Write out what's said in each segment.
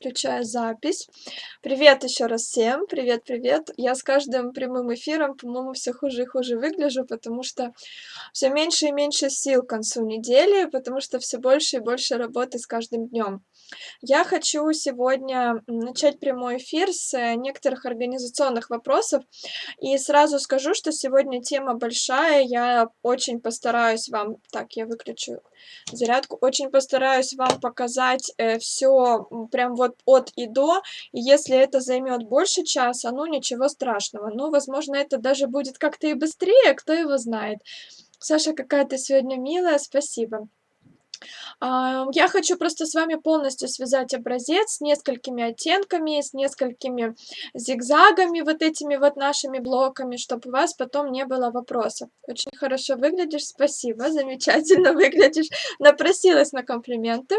Включаю запись. Привет еще раз всем. Привет, привет. Я с каждым прямым эфиром, по-моему, все хуже и хуже выгляжу, потому что все меньше и меньше сил к концу недели, потому что все больше и больше работы с каждым днем. Я хочу сегодня начать прямой эфир с некоторых организационных вопросов. И сразу скажу, что сегодня тема большая. Я очень постараюсь вам... Так, я выключу зарядку. Очень постараюсь вам показать все прям вот от и до. И если это займет больше часа, ну ничего страшного. Ну, возможно, это даже будет как-то и быстрее, кто его знает. Саша, какая ты сегодня милая, спасибо. Я хочу просто с вами полностью связать образец с несколькими оттенками, с несколькими зигзагами, вот этими вот нашими блоками, чтобы у вас потом не было вопросов. Очень хорошо выглядишь, спасибо, замечательно выглядишь. Напросилась на комплименты.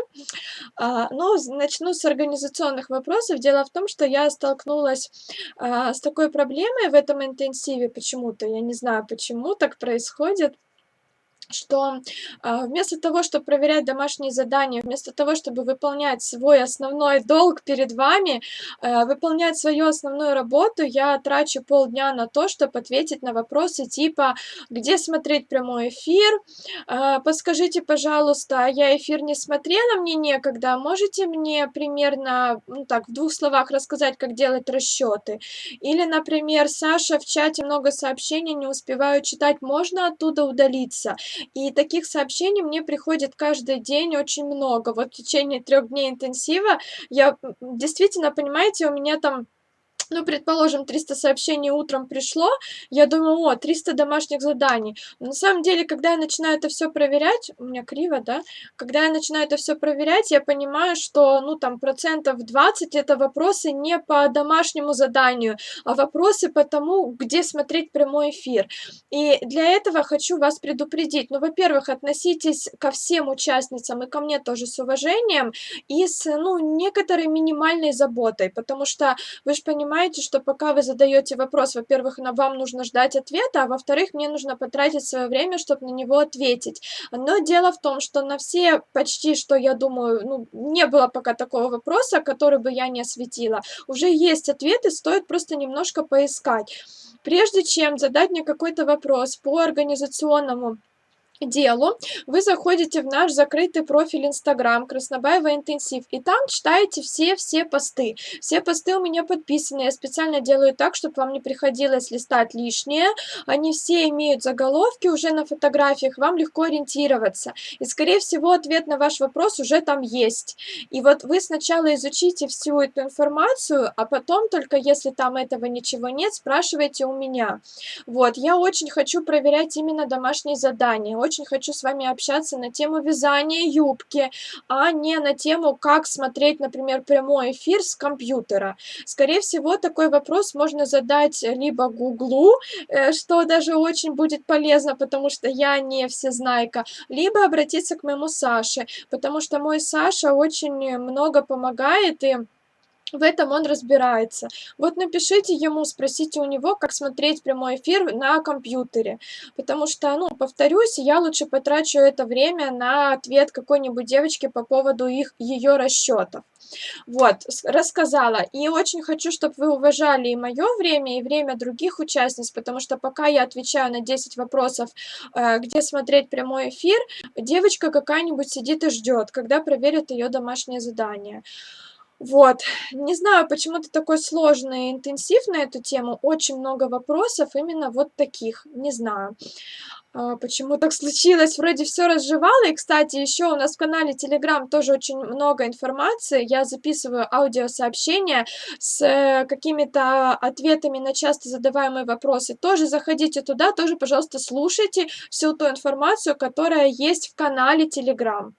Начну с организационных вопросов. Дело в том, что я столкнулась с такой проблемой в этом интенсиве почему-то. Я не знаю, почему так происходит, что вместо того, чтобы проверять домашние задания, вместо того, чтобы выполнять свой основной долг перед вами, выполнять свою основную работу, я трачу полдня на то, чтобы ответить на вопросы типа: где смотреть прямой эфир, подскажите, пожалуйста, я эфир не смотрела, мне некогда, можете мне примерно, ну так, в 2 словах рассказать, как делать расчеты? Или, например, Саша, в чате много сообщений, не успеваю читать, можно оттуда удалиться? И таких сообщений мне приходит каждый день очень много. Вот в течение 3 дней интенсива я, действительно, понимаете, у меня там, ну, предположим, 300 сообщений утром пришло, я думаю: о, 300 домашних заданий. Но на самом деле, когда я начинаю это все проверять, у меня криво, да? Когда я начинаю это все проверять, я понимаю, что, ну, там, 20% это вопросы не по домашнему заданию, а вопросы по тому, где смотреть прямой эфир. И для этого хочу вас предупредить. Ну, во-первых, относитесь ко всем участницам и ко мне тоже с уважением и с, ну, некоторой минимальной заботой, потому что вы же понимаете, что пока вы задаете вопрос, во-первых, вам нужно ждать ответа, а во-вторых, мне нужно потратить свое время, чтобы на него ответить. Но дело в том, что на все почти, что я думаю, ну, не было пока такого вопроса, который бы я не осветила. Уже есть ответы, стоит просто немножко поискать. Прежде чем задать мне какой-то вопрос по организационному делу, вы заходите в наш закрытый профиль Инстаграм Краснобаева Интенсив, и там читаете все посты. Все посты у меня подписаны, я специально делаю так, чтобы вам не приходилось листать лишнее. Они все имеют заголовки уже на фотографиях, вам легко ориентироваться. И, скорее всего, ответ на ваш вопрос уже там есть. И вот вы сначала изучите всю эту информацию, а потом, только если там этого ничего нет, спрашивайте у меня. Вот, я очень хочу проверять именно домашние задания, очень хочу с вами общаться на тему вязания юбки, а не на тему, как смотреть, например, прямой эфир с компьютера. Скорее всего, такой вопрос можно задать либо Гуглу, что даже очень будет полезно, потому что я не всезнайка, либо обратиться к моему Саше, потому что мой Саша очень много помогает, и в этом он разбирается. Вот напишите ему, спросите у него, как смотреть прямой эфир на компьютере. Потому что, ну, повторюсь, я лучше потрачу это время на ответ какой-нибудь девочке по поводу ее расчетов. Вот, рассказала. И очень хочу, чтобы вы уважали и мое время, и время других участниц, потому что пока я отвечаю на 10 вопросов, где смотреть прямой эфир, девочка какая-нибудь сидит и ждет, когда проверят ее домашнее задание. Вот, не знаю, почему-то такой сложный интенсив на эту тему, очень много вопросов именно вот таких, не знаю, почему так случилось, вроде все разжевала. И, кстати, еще у нас в канале Telegram тоже очень много информации, я записываю аудиосообщения с какими-то ответами на часто задаваемые вопросы, тоже заходите туда, тоже, пожалуйста, слушайте всю ту информацию, которая есть в канале Telegram.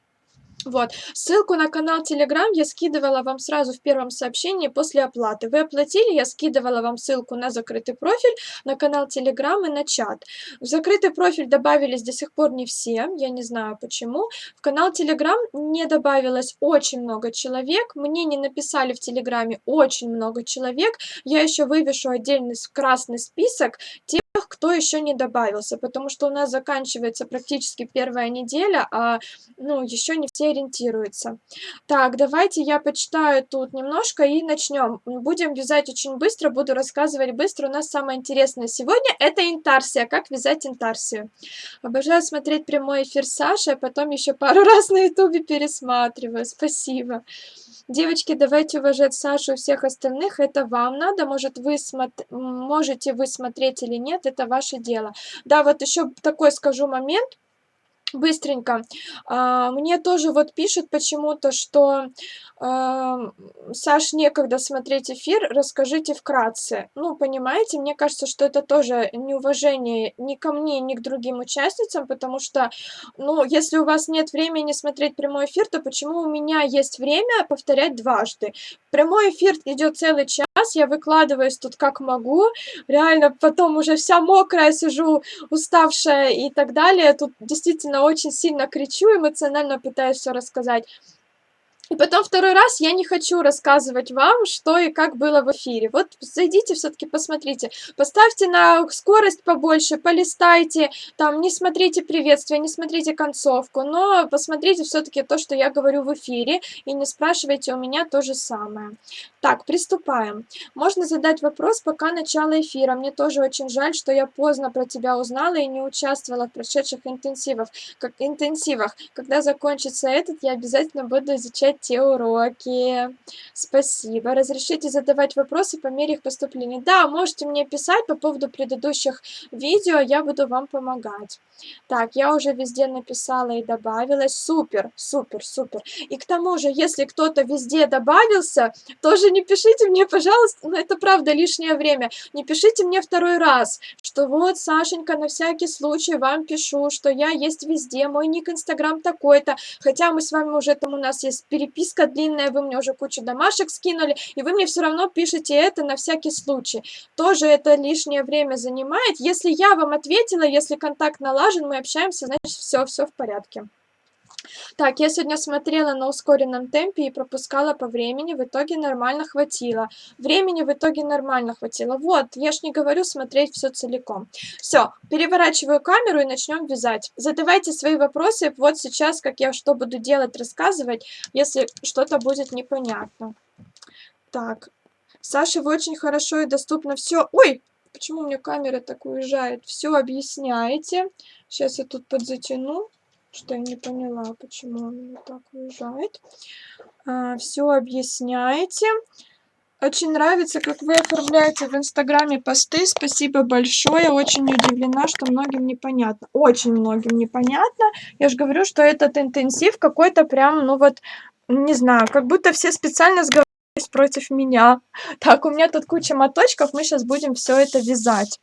Вот, ссылку на канал Telegram я скидывала вам сразу в первом сообщении после оплаты. Вы оплатили, я скидывала вам ссылку на закрытый профиль, на канал Telegram и на чат. В закрытый профиль добавились до сих пор не все, я не знаю почему. В канал Telegram не добавилось очень много человек, мне не написали в Телеграме очень много человек. Я еще вывешу отдельный красный список тех, кто еще не добавился, потому что у нас заканчивается практически первая неделя, а, ну, еще не все ориентируются. Так, давайте я почитаю тут немножко и начнем. Будем вязать очень быстро, буду рассказывать быстро. У нас самое интересное сегодня — это интарсия, как вязать интарсию. Обожаю смотреть прямой эфир Саши, а потом еще пару раз на ютубе пересматриваю. Спасибо. Девочки, давайте уважать Сашу и всех остальных. Это вам надо. Можете вы смотреть или нет, это ваше дело. Да, вот еще такой скажу момент. Быстренько. Мне тоже вот пишут почему-то, что Саш, некогда смотреть эфир, расскажите вкратце. Ну, понимаете, мне кажется, что это тоже неуважение ни ко мне, ни к другим участницам, потому что, ну, если у вас нет времени смотреть прямой эфир, то почему у меня есть время повторять дважды? Прямой эфир идет целый час, я выкладываюсь тут как могу, реально потом уже вся мокрая сижу, уставшая и так далее. Тут действительно очень сильно кричу, эмоционально пытаюсь все рассказать. И потом второй раз я не хочу рассказывать вам, что и как было в эфире. Вот зайдите все-таки, посмотрите. Поставьте на скорость побольше, полистайте, там, не смотрите приветствия, не смотрите концовку, но посмотрите все-таки то, что я говорю в эфире, и не спрашивайте у меня то же самое. Так, приступаем. Можно задать вопрос, пока начало эфира. Мне тоже очень жаль, что я поздно про тебя узнала и не участвовала в прошедших интенсивах. Когда закончится этот, я обязательно буду изучать те уроки. Спасибо. Разрешите задавать вопросы по мере их поступления. Да, можете мне писать по поводу предыдущих видео, я буду вам помогать. Так, я уже везде написала и добавилась. Супер, супер, супер. И к тому же, если кто-то везде добавился, тоже не пишите мне, пожалуйста, ну это правда лишнее время, не пишите мне второй раз, что вот, Сашенька, на всякий случай вам пишу, что я есть везде, мой ник Инстаграм такой-то, хотя мы с вами уже там, у нас есть переписка длинная, вы мне уже кучу домашек скинули, и вы мне все равно пишете это на всякий случай. Тоже это лишнее время занимает. Если я вам ответила, если контакт налажен, мы общаемся, значит все в порядке. Так, я сегодня смотрела на ускоренном темпе и пропускала по времени, в итоге нормально хватило. Времени в итоге нормально хватило. Вот, я ж не говорю смотреть все целиком. Все, переворачиваю камеру и начнем вязать. Задавайте свои вопросы, вот сейчас, как я что буду делать, рассказывать, если что-то будет непонятно. Так, Саша, вы очень хорошо и доступно все. Ой, почему у меня камера так уезжает? Все объясняете. Сейчас я тут подзатяну. Что я не поняла, почему он меня так уезжает. Все объясняете. Очень нравится, как вы оформляете в Инстаграме посты. Спасибо большое. Очень удивлена, что многим непонятно. Очень многим непонятно. Я же говорю, что этот интенсив какой-то прям, ну вот, не знаю, как будто все специально сговорились против меня. Так, у меня тут куча моточков. Мы сейчас будем все это вязать.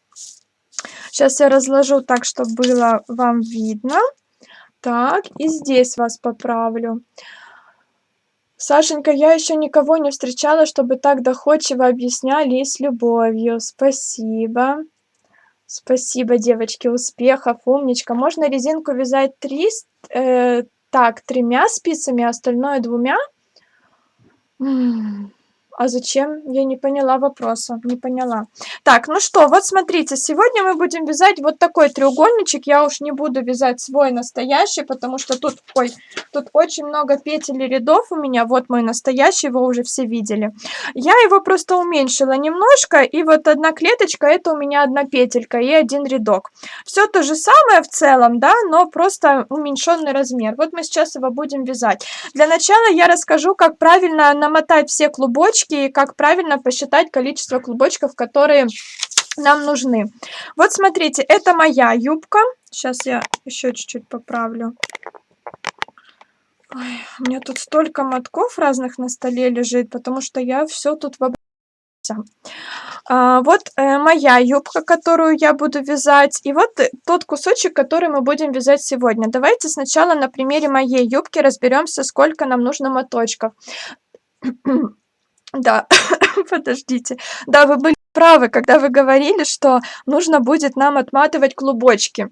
Сейчас я разложу так, чтобы было вам видно. Так, и здесь вас поправлю. Сашенька, я еще никого не встречала, чтобы так доходчиво объясняли и с любовью. Спасибо. Спасибо, девочки, успехов, умничка. Можно резинку вязать тремя спицами, а остальное двумя? А зачем? Я не поняла вопроса, не поняла. Так, ну что, вот смотрите, сегодня мы будем вязать вот такой треугольничек. Я уж не буду вязать свой настоящий, потому что тут, тут очень много петель и рядов у меня. Вот мой настоящий, его уже все видели. Я его просто уменьшила немножко, и вот одна клеточка, это у меня одна петелька и один рядок. Все то же самое в целом, да, но просто уменьшенный размер. Вот мы сейчас его будем вязать. Для начала я расскажу, как правильно намотать все клубочки, и как правильно посчитать количество клубочков, которые нам нужны. Вот смотрите, это моя юбка. Сейчас я еще чуть-чуть поправлю. Ой, у меня тут столько мотков разных на столе лежит, потому что я все тут в вот моя юбка, которую я буду вязать, и вот тот кусочек, который мы будем вязать сегодня. Давайте сначала на примере моей юбки разберемся, сколько нам нужно моточков. Да, подождите. Да, вы были правы, когда вы говорили, что нужно будет нам отматывать клубочки.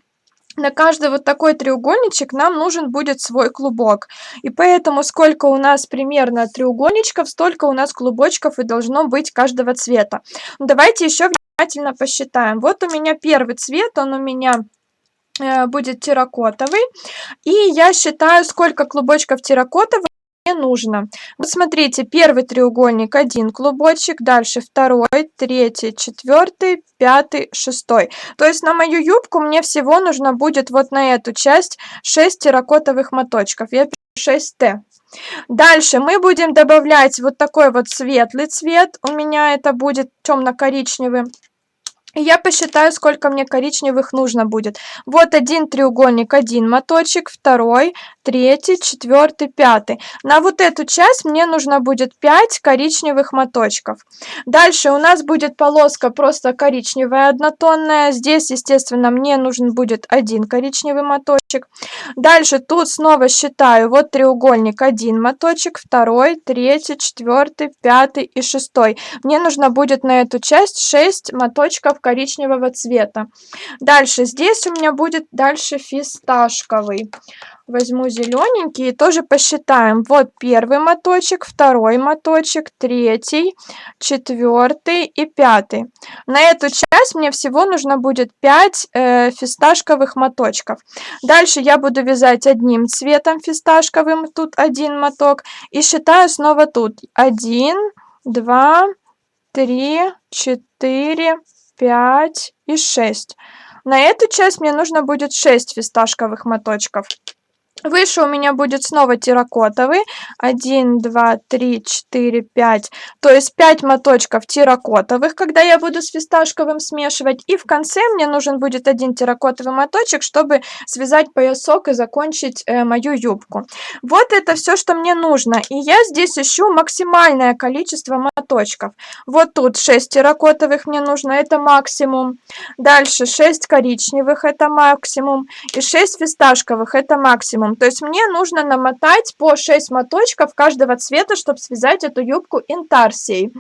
На каждый вот такой треугольничек нам нужен будет свой клубок. И поэтому сколько у нас примерно треугольничков, столько у нас клубочков и должно быть каждого цвета. Давайте еще внимательно посчитаем. Вот у меня первый цвет, он у меня будет терракотовый. И я считаю, сколько клубочков терракотовых мне нужно. Вот смотрите, первый треугольник 1 клубочек, дальше второй, третий, четвертый, пятый, шестой. То есть на мою юбку мне всего нужно будет вот на эту часть 6 терракотовых моточков. Я пишу 6Т. Дальше мы будем добавлять вот такой вот светлый цвет. У меня это будет темно-коричневый. И я посчитаю, сколько мне коричневых нужно будет. Вот один треугольник, один моточек, второй, третий, четвертый, пятый. На вот эту часть мне нужно будет 5 коричневых моточков. Дальше у нас будет полоска просто коричневая однотонная. Здесь, естественно, мне нужен будет один коричневый моточек. Дальше тут снова считаю. Вот треугольник, один моточек, второй, третий, четвертый, пятый и шестой. Мне нужно будет на эту часть 6 моточков коричневого цвета. Дальше здесь у меня будет дальше фисташковый. Возьму зелененький и тоже посчитаем. Вот первый моточек, второй моточек, третий, четвертый и пятый. На эту часть мне всего нужно будет 5 фисташковых моточков. Дальше я буду вязать одним цветом фисташковым, тут один моток, и считаю снова тут 1, 2, 3, 4, 5 и 6. На эту часть мне нужно будет 6 фисташковых моточков. Выше у меня будет снова терракотовый. 1, 2, 3, 4, 5. То есть 5 моточков терракотовых, когда я буду с фисташковым смешивать. И в конце мне нужен будет один терракотовый моточек, чтобы связать поясок и закончить мою юбку. Вот это все, что мне нужно. И я здесь ищу максимальное количество моточков. Вот тут 6 терракотовых мне нужно, это максимум. Дальше 6 коричневых, это максимум. И 6 фисташковых, это максимум. То есть мне нужно намотать по 6 моточков каждого цвета, чтобы связать эту юбку интарсией.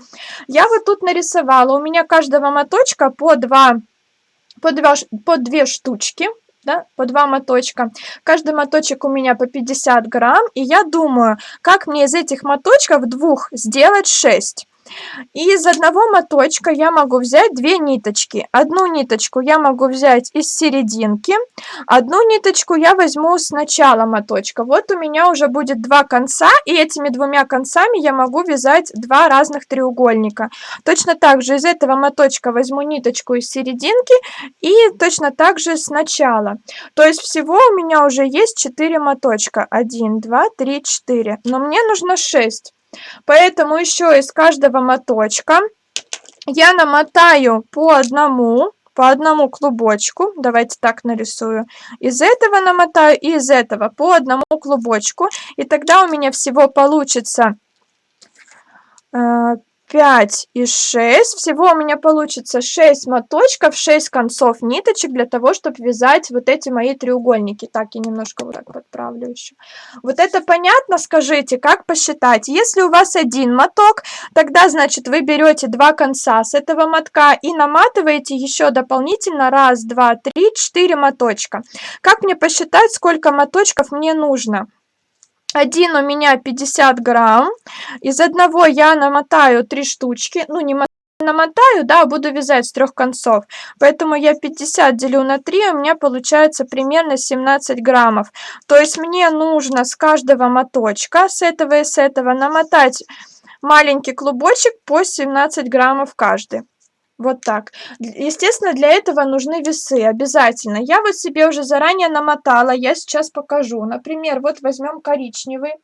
Я вот тут нарисовала. У меня каждого моточка по 2 штучки. Да, по 2 моточка. Каждый моточек у меня по 50 грамм. И я думаю, как мне из этих моточков двух сделать 6. И из одного моточка я могу взять 2 ниточки. Одну ниточку я могу взять из серединки, одну ниточку я возьму с начала моточка. Вот у меня уже будет 2 конца, и этими 2 концами я могу вязать 2 разных треугольника. Точно так же из этого моточка возьму ниточку из серединки и точно так же с начала. То есть всего у меня уже есть 4 моточка. 1, 2, 3, 4. Но мне нужно 6. Поэтому еще из каждого моточка я намотаю по одному клубочку. Давайте так нарисую. Из этого намотаю и из этого по одному клубочку. И тогда у меня всего получится 5 и 6. Всего у меня получится 6 моточков, 6 концов ниточек для того, чтобы вязать вот эти мои треугольники. Так, я немножко вот так подправлю еще. Вот это понятно? Скажите, как посчитать? Если у вас один моток, тогда, значит, вы берете 2 конца с этого мотка и наматываете еще дополнительно 1, 2, 3, 4 моточка. Как мне посчитать, сколько моточков мне нужно? Один у меня 50 грамм. Из одного я намотаю 3 штучки. Ну, не намотаю, да, буду вязать с 3 концов. Поэтому я 50 делю на 3, у меня получается примерно 17 граммов. То есть мне нужно с каждого моточка, с этого и с этого, намотать маленький клубочек по 17 граммов каждый. Вот так. Естественно, для этого нужны весы обязательно. Я вот себе уже заранее намотала, я сейчас покажу. Например, вот возьмем коричневый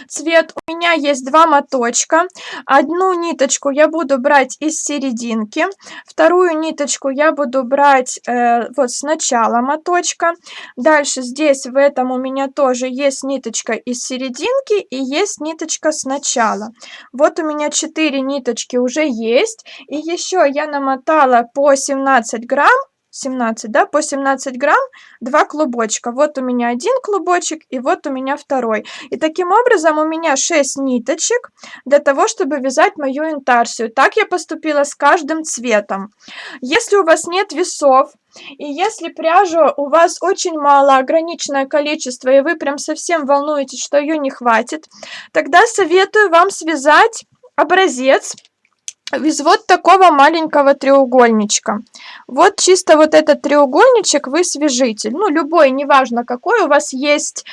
цвет. У меня есть 2 моточка. Одну ниточку я буду брать из серединки, вторую ниточку я буду брать вот с начала моточка. Дальше здесь в этом у меня тоже есть ниточка из серединки и есть ниточка с начала. Вот у меня 4 ниточки уже есть. И еще я намотала по 17 грамм. 17, да, по 17 грамм 2 клубочка. Вот у меня один клубочек и вот у меня второй. И таким образом у меня 6 ниточек для того, чтобы вязать мою интарсию. Так я поступила с каждым цветом. Если у вас нет весов, и если пряжи у вас очень мало, ограниченное количество, и вы прям совсем волнуетесь, что ее не хватит, тогда советую вам связать образец из вот такого маленького треугольничка. Вот чисто вот этот треугольничек вы свяжите. Ну, любой, неважно какой, у вас есть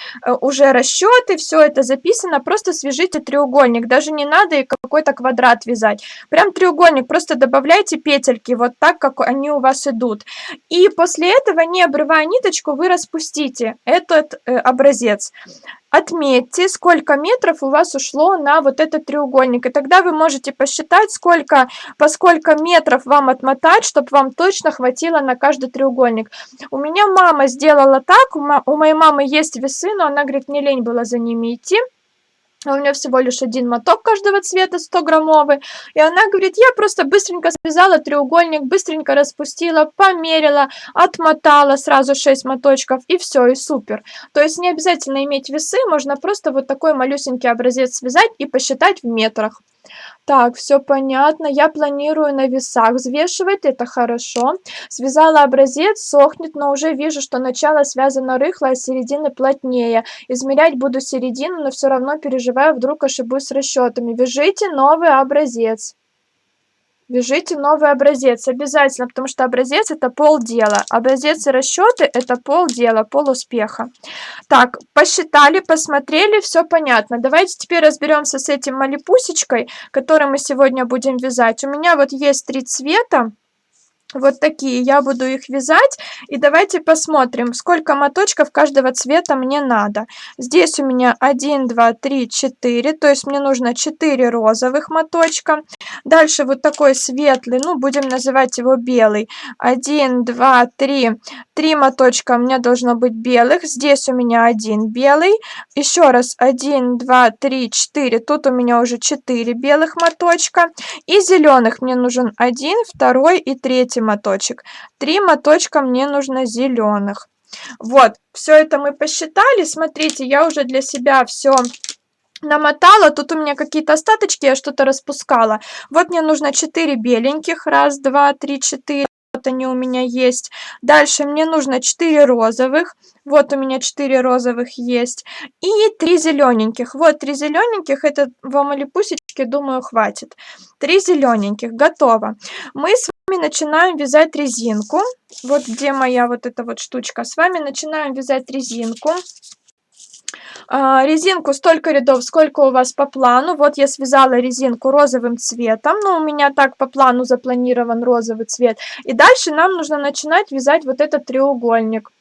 уже расчеты, все это записано, просто свяжите треугольник. Даже не надо и какой-то квадрат вязать. Прям треугольник, просто добавляйте петельки вот так, как они у вас идут. И после этого, не обрывая ниточку, вы распустите этот образец. Отметьте, сколько метров у вас ушло на вот этот треугольник, и тогда вы можете посчитать, по сколько метров вам отмотать, чтобы вам точно хватило на каждый треугольник. У меня мама сделала так, у моей мамы есть весы, но она говорит, мне лень было за ними идти. У меня всего лишь один моток каждого цвета 100-граммовый. И она говорит, я просто быстренько связала треугольник, быстренько распустила, померила, отмотала сразу 6 моточков, и все, и супер. То есть не обязательно иметь весы, можно просто вот такой малюсенький образец связать и посчитать в метрах. Так, все понятно. Я планирую на весах взвешивать, это хорошо. Связала образец, сохнет, но уже вижу, что начало связано рыхло, а середины плотнее. Измерять буду середину, но все равно переживаю, вдруг ошибусь с расчетами. Вяжите новый образец. Вяжите новый образец обязательно, потому что образец это полдела. Образец и расчеты это полдела, полуспеха. Так, посчитали, посмотрели, все понятно. Давайте теперь разберемся с этим малипусечкой, который мы сегодня будем вязать. У меня вот есть 3 цвета. Вот такие, я буду их вязать, и давайте посмотрим, сколько моточков каждого цвета мне надо. Здесь у меня 1, 2, 3, 4, то есть мне нужно 4 розовых моточка. Дальше вот такой светлый, ну будем называть его белый. 1, 2, 3, 3 моточка у меня должно быть белых. Здесь у меня 1 белый. Еще раз 1, 2, 3, 4, тут у меня уже 4 белых моточка. И зеленых мне нужен 1, 2 и 3 моточек. 3 моточка мне нужно зеленых. Вот, все это мы посчитали. Смотрите, я уже для себя все намотала. Тут у меня какие-то остаточки, я что-то распускала. Вот мне нужно 4 беленьких. 1, 2, 3, 4. Вот они у меня есть. Дальше мне нужно 4 розовых. Вот у меня 4 розовых есть. И 3 зелененьких. Вот 3 зелененьких. Это вам или пусечки, думаю, хватит. 3 зелененьких. Готово. Мы с вами начинаем вязать резинку. Вот где моя вот эта вот штучка. С вами начинаем вязать резинку. Резинку столько рядов, сколько у вас по плану. Вот я связала резинку розовым цветом. Ну, у меня так по плану запланирован розовый цвет. И дальше нам нужно начинать вязать вот этот треугольник.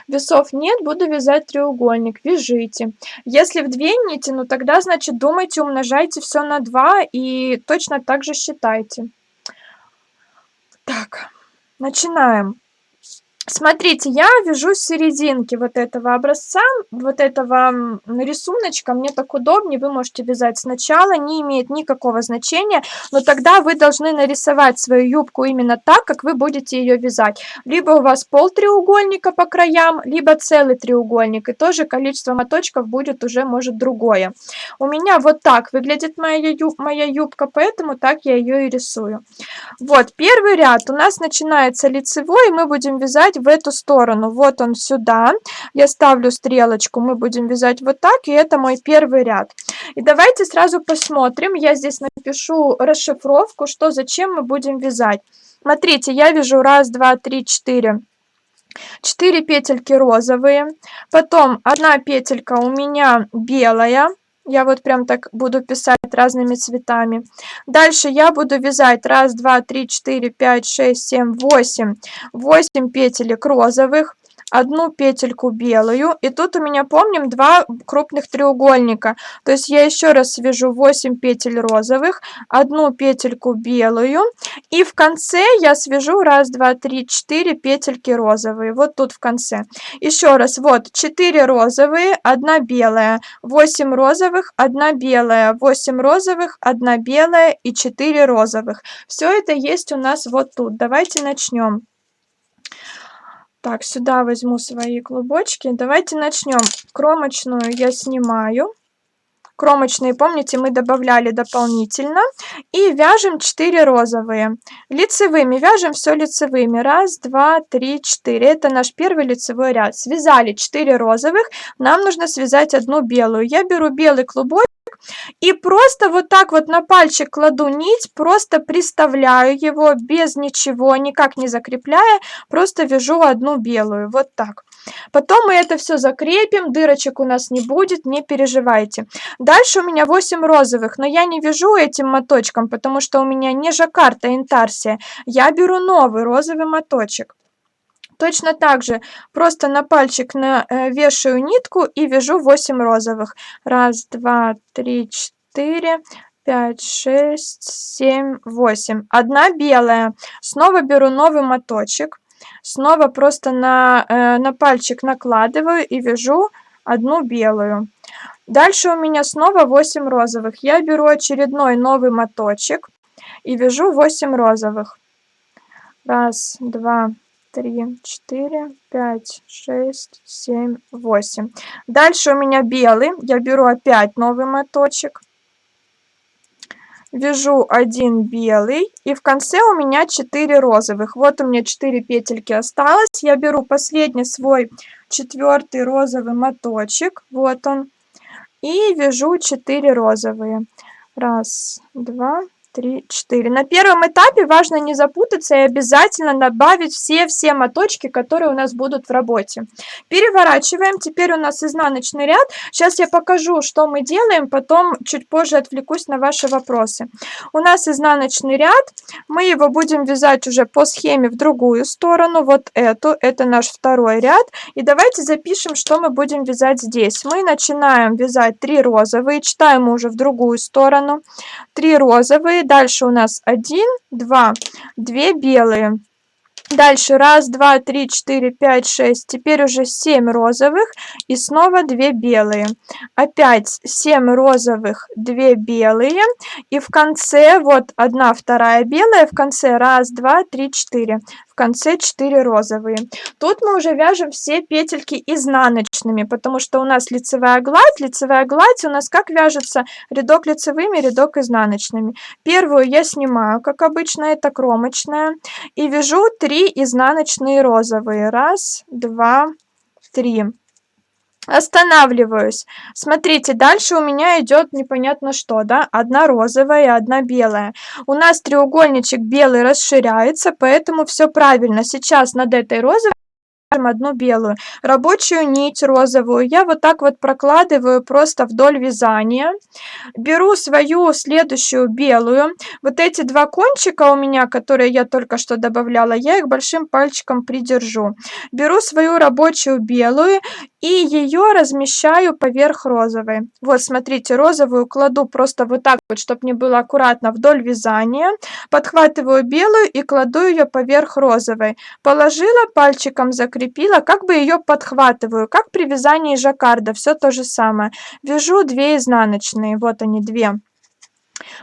Весов нет, буду вязать треугольник. Вяжите. Если в 2 нити, ну тогда, значит, думайте, умножайте все на 2 и точно так же считайте. Так, начинаем. Смотрите, я вяжу с серединки вот этого образца, вот этого рисуночка. Мне так удобнее, вы можете вязать сначала, не имеет никакого значения, но тогда вы должны нарисовать свою юбку именно так, как вы будете ее вязать. Либо у вас полтреугольника по краям, либо целый треугольник, и тоже количество моточков будет уже, может, другое. У меня вот так выглядит моя юбка, поэтому так я ее и рисую. Вот, первый ряд у нас начинается лицевой, и мы будем вязать в эту сторону. Вот он сюда. Я ставлю стрелочку, мы будем вязать вот так, и это мой первый ряд. И давайте сразу посмотрим. Я здесь напишу расшифровку, что зачем мы будем вязать. Смотрите, я вяжу 1, 2, 3, 4. 4 петельки розовые. Потом 1 петелька у меня белая. Я вот прям так буду писать разными цветами. Дальше я буду вязать 1, 2, 3, 4, 5, 6, 7, 8. 8 петелек розовых. 1 петельку белую. И тут у меня, помним, 2 крупных треугольника. То есть я еще раз свяжу 8 петель розовых, 1 петельку белую. И в конце я свяжу 1, 2, 3, 4 петельки розовые. Вот тут в конце. Еще раз, вот 4 розовые, 1 белая, 8 розовых, 1 белая, 8 розовых, 1 белая и 4 розовых. Все это есть у нас вот тут. Давайте начнем. Так, сюда возьму свои клубочки. Давайте начнем. Кромочную я снимаю. Кромочные, помните, мы добавляли дополнительно. И вяжем 4 розовые. Лицевыми вяжем все лицевыми. 1, 2, 3, 4. Это наш первый лицевой ряд. Связали 4 розовых. Нам нужно связать 1 белую. Я беру белый клубочек И просто вот так вот на пальчик кладу нить, просто приставляю его без ничего, никак не закрепляя, просто вяжу одну белую, вот так. Потом мы это все закрепим, дырочек у нас не будет, не переживайте. Дальше у меня 8 розовых, но я не вяжу этим моточком, потому что у меня не жаккард, а интарсия. Я беру новый розовый моточек. Точно так же просто на пальчик вешаю нитку и вяжу 8 розовых. Раз, два, три, четыре, 5, 6, 7, 8. Одна белая. Снова беру новый моточек. Снова просто на пальчик накладываю и вяжу одну белую. Дальше у меня снова 8 розовых. Я беру очередной новый моточек и вяжу 8 розовых. Раз, два, 3, 4, 5, 6, 7, 8. Дальше у меня белый. Я беру опять новый моточек. Вяжу один белый. И в конце у меня 4 розовых. Вот у меня 4 петельки осталось. Я беру последний свой 4-й розовый моточек. Вот он. И вяжу 4 розовые. Раз, два, 3, 4. На первом этапе важно не запутаться и обязательно добавить все моточки, которые у нас будут в работе. Переворачиваем. Теперь у нас изнаночный ряд. Сейчас я покажу, что мы делаем, потом чуть позже отвлекусь на ваши вопросы. У нас изнаночный ряд. Мы его будем вязать уже по схеме в другую сторону. Вот эту. Это наш второй ряд. И давайте запишем, что мы будем вязать здесь. Мы начинаем вязать 3 розовые. Читаем мы уже в другую сторону. 3 розовые. Дальше у нас 1, 2, 2 белые. Дальше 1, 2, 3, 4, 5, 6. Теперь уже 7 розовых и снова 2 белые. Опять 7 розовых, 2 белые. И в конце вот 1, 2 белая. В конце 1, 2, 3, 4. В конце 4 розовые. Тут мы уже вяжем все петельки изнаночными, потому что у нас лицевая гладь. Лицевая гладь у нас как вяжется? Рядок лицевыми, рядок изнаночными. Первую я снимаю, как обычно, это кромочная. И вяжу 3 изнаночные розовые. 1, 2, 3. Останавливаюсь. Смотрите, дальше у меня идет непонятно что, да? Одна розовая и одна белая. У нас треугольничек белый расширяется, поэтому все правильно. Сейчас над этой розовой одну белую. Рабочую нить розовую я вот так вот прокладываю просто вдоль вязания. Беру свою следующую белую. Вот эти 2 кончика у меня, которые я только что добавляла, я их большим пальчиком придержу. Беру свою рабочую белую и ее размещаю поверх розовой. Вот, смотрите, розовую кладу просто вот так вот, чтобы мне было аккуратно вдоль вязания. Подхватываю белую и кладу ее поверх розовой. Положила, пальчиком закрепила, как бы ее подхватываю, как при вязании жаккарда, все то же самое. Вяжу 2 изнаночные, вот они 2.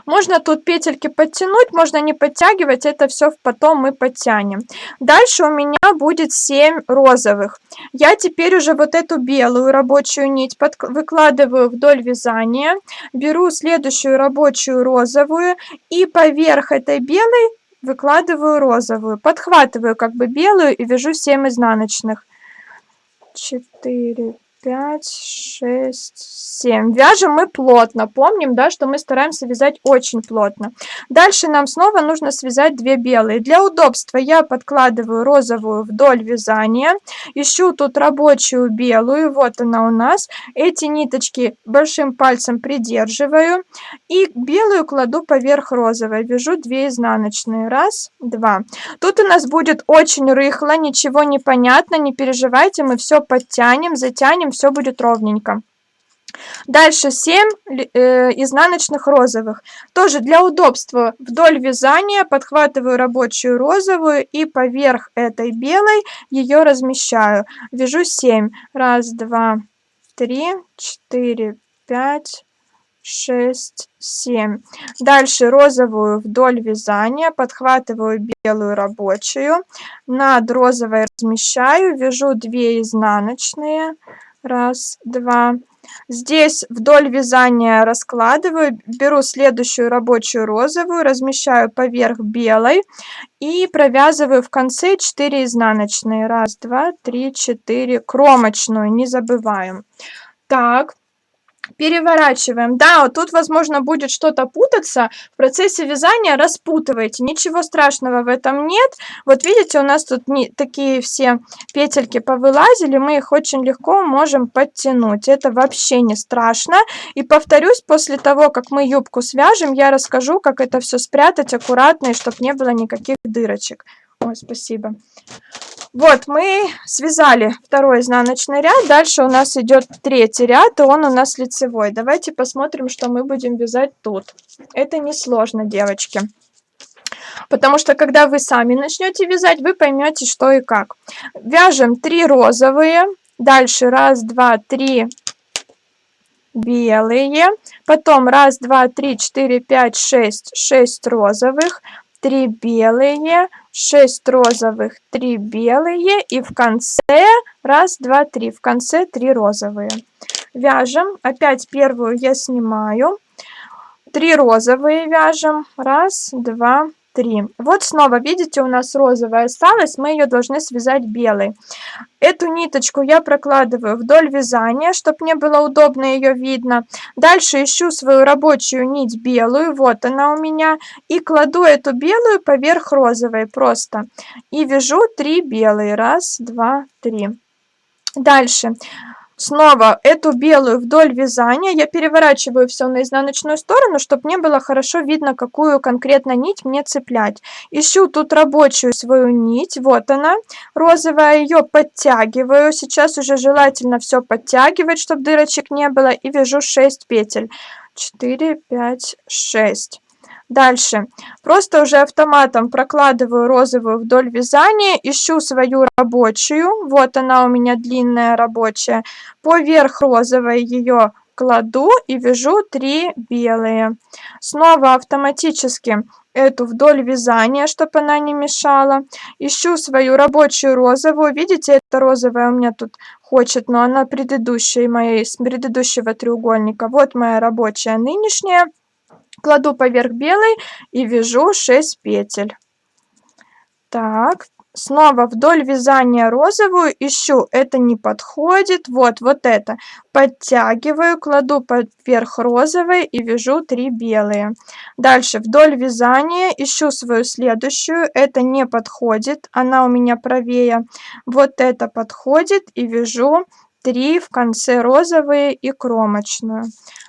Можно тут петельки подтянуть, можно не подтягивать, это все потом мы подтянем. Дальше у меня будет 7 розовых. Я теперь уже вот эту белую рабочую нить выкладываю вдоль вязания, беру следующую рабочую розовую и поверх этой белой выкладываю розовую, подхватываю как бы белую и вяжу 7 изнаночных. 4, 5, 6, 7. Вяжем мы плотно. Помним, да, что мы стараемся вязать очень плотно. Дальше нам снова нужно связать 2 белые. Для удобства я подкладываю розовую вдоль вязания. Ищу тут рабочую белую. Вот она у нас. Эти ниточки большим пальцем придерживаю. И белую кладу поверх розовой. Вяжу 2 изнаночные. 1, 2. Тут у нас будет очень рыхло. Ничего не понятно. Не переживайте. Мы все подтянем, затянем. Все будет ровненько. Дальше 7 изнаночных розовых. Тоже для удобства вдоль вязания подхватываю рабочую розовую и поверх этой белой ее размещаю. Вяжу 7. 1, 2, 3, 4, 5, 6, 7. Дальше розовую вдоль вязания, подхватываю белую рабочую, над розовой размещаю, вяжу 2 изнаночные. 1, 2. Здесь вдоль вязания раскладываю, беру следующую рабочую розовую, размещаю поверх белой и провязываю в конце 4 изнаночные. 1, 2, 3, 4. Кромочную не забываем. Так. Переворачиваем. Да, вот тут, возможно, будет что-то путаться. В процессе вязания распутывайте. Ничего страшного в этом нет. Вот видите, у нас тут не, такие все петельки повылазили. Мы их очень легко можем подтянуть. Это вообще не страшно. И повторюсь, после того, как мы юбку свяжем, я расскажу, как это все спрятать аккуратно, и чтобы не было никаких дырочек. Ой, спасибо. Вот, мы связали второй изнаночный ряд, дальше у нас идет третий ряд, и он у нас лицевой. Давайте посмотрим, что мы будем вязать тут. Это несложно, девочки, потому что когда вы сами начнете вязать, вы поймете, что и как. Вяжем 3 розовые, дальше 1, 2, 3 белые, потом 1, 2, 3, 4, 5, 6, 6 розовых, 3 белые, 6 розовых, 3 белые, и в конце 1, 2, 3, в конце 3 розовые. Вяжем, опять первую я снимаю, 3 розовые вяжем, 1, 2, 3. Вот снова, видите, у нас розовая осталась, мы ее должны связать белой. Эту ниточку я прокладываю вдоль вязания, чтобы мне было удобно ее видно. Дальше ищу свою рабочую нить белую, вот она у меня, и кладу эту белую поверх розовой просто. И вяжу 3 белые, 1, 2, 3. Дальше. Снова эту белую вдоль вязания я переворачиваю все на изнаночную сторону, чтобы мне было хорошо видно, какую конкретно нить мне цеплять. Ищу тут рабочую свою нить, вот она, розовая, ее подтягиваю. Сейчас уже желательно все подтягивать, чтобы дырочек не было, и вяжу 6 петель. 4, 5, 6. Дальше. Просто уже автоматом прокладываю розовую вдоль вязания, ищу свою рабочую, вот она у меня длинная рабочая, поверх розовой ее кладу и вяжу 3 белые. Снова автоматически эту вдоль вязания, чтобы она не мешала. Ищу свою рабочую розовую, видите, эта розовая у меня тут хочет, но она предыдущей моей, с предыдущего треугольника. Вот моя рабочая нынешняя. Кладу поверх белой и вяжу 6 петель. Так, снова вдоль вязания розовую ищу, это не подходит, вот это. Подтягиваю, кладу поверх розовой и вяжу 3 белые. Дальше вдоль вязания ищу свою следующую, это не подходит, она у меня правее. Вот это подходит и вяжу 3 в конце розовые и кромочную.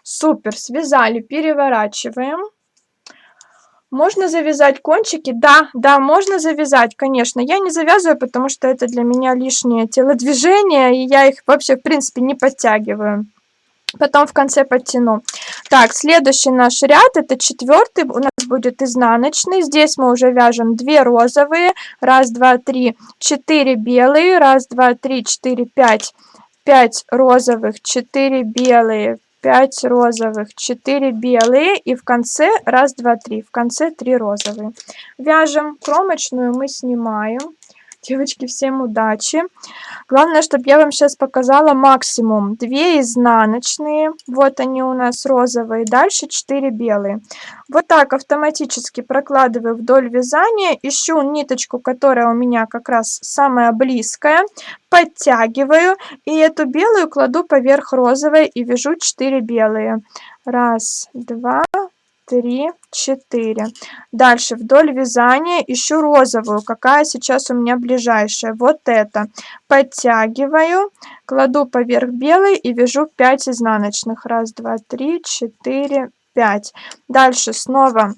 Супер, связали, переворачиваем. Можно завязать кончики? Да, да, можно завязать, конечно. Я не завязываю, потому что это для меня лишнее телодвижение, и я их вообще, в принципе, не подтягиваю. Потом в конце подтяну. Так, следующий наш ряд, это 4-й, у нас будет изнаночный. Здесь мы уже вяжем 2 розовые, 1, 2, 3, 4 белые, 1, 2, 3, 4, 5, 5 розовых, 4 белые, 5 розовых, 4 белые, и в конце 1, 2, 3, в конце 3 розовые. Вяжем кромочную, мы снимаем. Девочки, всем удачи! Главное, чтобы я вам сейчас показала максимум. 2 изнаночные, вот они у нас розовые, дальше 4 белые. Вот так автоматически прокладываю вдоль вязания, ищу ниточку, которая у меня как раз самая близкая, подтягиваю, и эту белую кладу поверх розовой и вяжу 4 белые. 1, 2, 3, 4. Дальше вдоль вязания ищу розовую, какая сейчас у меня ближайшая, вот это. Подтягиваю, кладу поверх белой и вяжу 5 изнаночных. 1, 2, 3, 4, 5. Дальше снова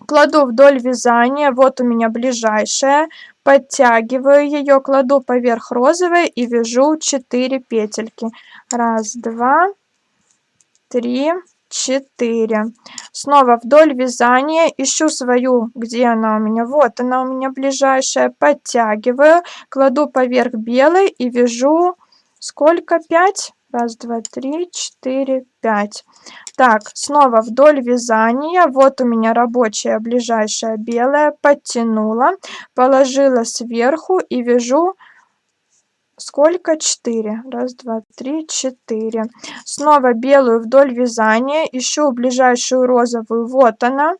кладу вдоль вязания, вот у меня ближайшая, подтягиваю ее, кладу поверх розовой и вяжу 4 петельки. 1, 2, 3, 4. Снова вдоль вязания ищу свою, где она у меня, вот она у меня ближайшая, подтягиваю, кладу поверх белой и вяжу сколько? 5. 1, 2, 3, 4, 5. Так, снова вдоль вязания, вот у меня рабочая ближайшая белая, подтянула, положила сверху и вяжу сколько? 4. 1, 2, 3, 4. Снова белую вдоль вязания, ищу ближайшую розовую, вот она,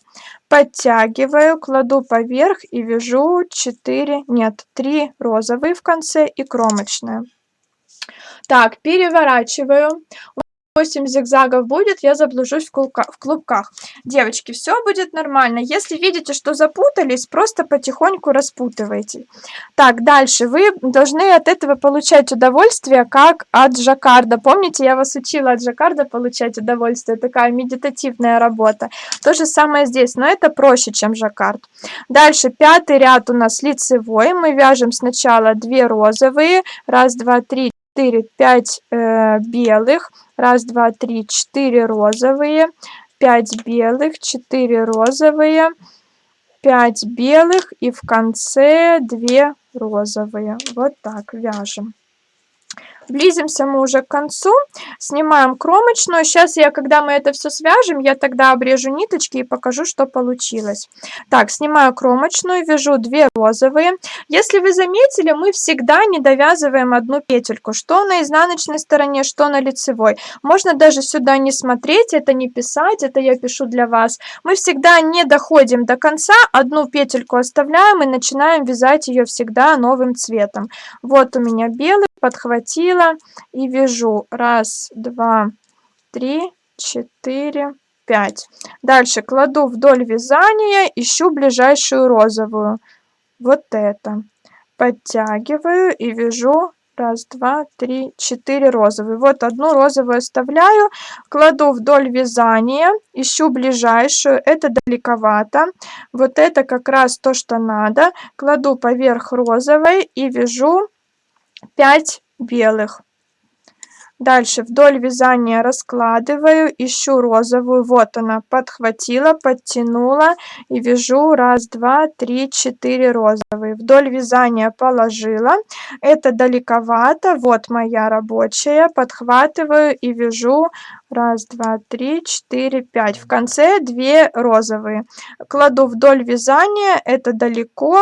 подтягиваю, кладу поверх и вяжу 4, нет, 3 розовые в конце и кромочная. Так, переворачиваю. 8 зигзагов будет, я заблужусь в клубках. Девочки, все будет нормально. Если видите, что запутались, просто потихоньку распутывайте. Так, дальше. Вы должны от этого получать удовольствие, как от жаккарда. Помните, я вас учила от жаккарда получать удовольствие? Такая медитативная работа. То же самое здесь, но это проще, чем жаккард. Дальше, 5-й ряд у нас лицевой. Мы вяжем сначала 2 розовые. 1, 2, 3, 4, 5 белых. 1, 2, 3, 4 розовые, 5 белых, 4 розовые, 5 белых и в конце 2 розовые. Вот так вяжем. Близимся мы уже к концу, снимаем кромочную. Сейчас я, когда мы это все свяжем, я тогда обрежу ниточки и покажу, что получилось. Так, снимаю кромочную, вяжу 2 розовые. Если вы заметили, мы всегда не довязываем одну петельку, что на изнаночной стороне, что на лицевой. Можно даже сюда не смотреть, это не писать, это я пишу для вас. Мы всегда не доходим до конца, одну петельку оставляем и начинаем вязать ее всегда новым цветом. Вот у меня белый, подхватила и вяжу 1, 2, 3, 4, 5. Дальше кладу вдоль вязания, ищу ближайшую розовую. Вот это. Подтягиваю и вяжу 1, 2, 3, 4 розовые. Вот одну розовую оставляю, кладу вдоль вязания, ищу ближайшую. Это далековато. Вот это как раз то, что надо. Кладу поверх розовой и вяжу 5 белых. Дальше вдоль вязания раскладываю, ищу розовую. Вот она, подхватила, подтянула и вяжу 1, 2, 3, 4 розовые. Вдоль вязания положила. Это далековато. Вот моя рабочая. Подхватываю и вяжу 1, 2, 3, 4, 5. В конце 2 розовые. Кладу вдоль вязания. Это далеко.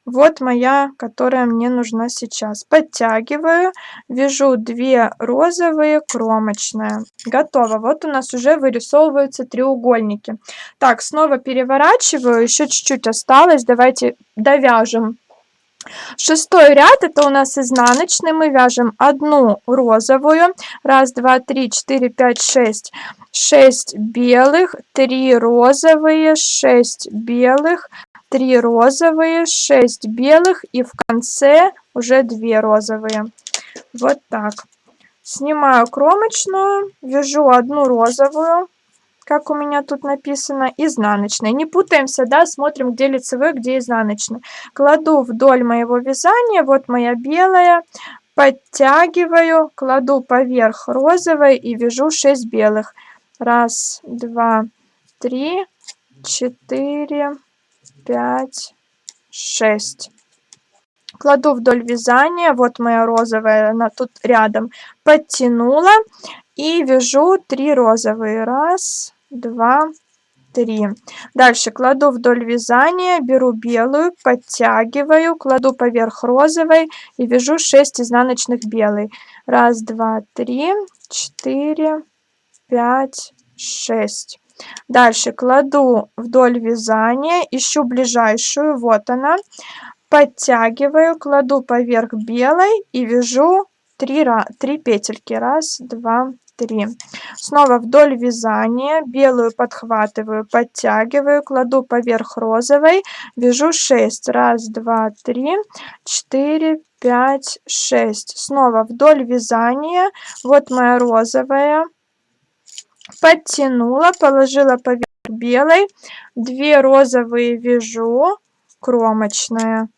Вот моя, которая мне нужна сейчас. Подтягиваю, вяжу 2 розовые, кромочная. Готово. Вот у нас уже вырисовываются треугольники. Так, снова переворачиваю, еще чуть-чуть осталось. Давайте довяжем. 6-й ряд, это у нас изнаночный. Мы вяжем 1 розовую. 1, 2, 3, 4, 5, 6. 6 белых, 3 розовые, 6 белых, 3 розовые, 6 белых и в конце уже 2 розовые. Вот так. Снимаю кромочную, вяжу 1 розовую, как у меня тут написано, изнаночной. Не путаемся, да, смотрим, где лицевой, где изнаночный. Кладу вдоль моего вязания, вот моя белая, подтягиваю, кладу поверх розовой и вяжу 6 белых. 1, 2, 3, 4, 5, 6. Кладу вдоль вязания, вот моя розовая, она тут рядом, подтянула и вяжу 3 розовые. 1, 2, 3. Дальше кладу вдоль вязания, беру белую, подтягиваю, кладу поверх розовой и вяжу 6 изнаночных белой. 1, 2, 3, 4, 5, 6. Дальше кладу вдоль вязания, ищу ближайшую, вот она, подтягиваю, кладу поверх белой и вяжу 3 петельки. 1, 2, 3. Снова вдоль вязания, белую подхватываю, подтягиваю, кладу поверх розовой, вяжу 6. 1, 2, 3, 4, 5, 6. Снова вдоль вязания, вот моя розовая, подтянула, положила поверх белой, 2 розовые вяжу, кромочная.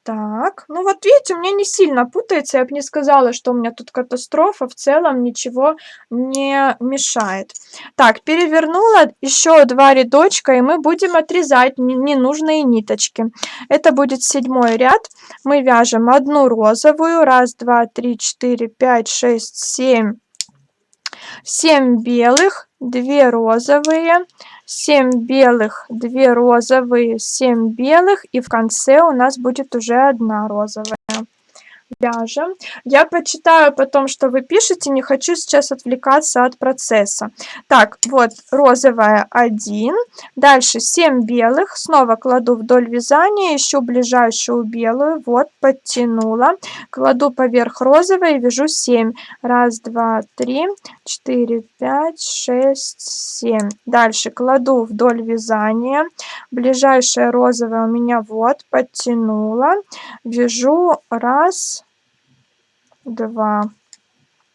Так, ну вот видите, у меня не сильно путается, я бы не сказала, что у меня тут катастрофа, в целом ничего не мешает. Так, перевернула еще 2 рядочка, и мы будем отрезать ненужные ниточки. Это будет 7-й ряд. Мы вяжем 1 розовую, 1, 2, 3, 4, 5, 6, 7. 7 белых, 2 розовые, 7 белых, 2 розовые, 7 белых, и в конце у нас будет уже 1 розовая. вяжем. Я почитаю потом, что вы пишете, не хочу сейчас отвлекаться от процесса. Так, вот розовая 1, дальше 7 белых, снова кладу вдоль вязания, ищу ближайшую белую, вот, подтянула, кладу поверх розовой и вяжу 7. Раз, два, три, 4, 5, 6, 7. Дальше кладу вдоль вязания, ближайшая розовая у меня вот, подтянула, вяжу раз, 2.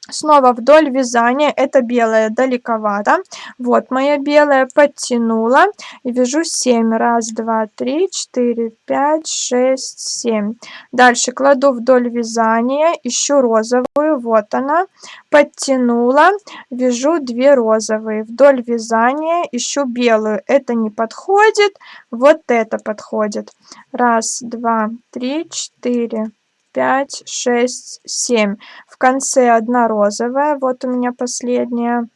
Снова вдоль вязания, это белая далековато, вот моя белая, подтянула и вяжу 7. Раз, 2, 3, 4, 5, 6, 7. Дальше кладу вдоль вязания, ищу розовую, вот она, подтянула, вяжу 2 розовые, вдоль вязания ищу белую, это не подходит, вот это подходит. Раз, 2, 3, 4, 5, 6, 7. В конце 1 розовая, вот у меня последняя,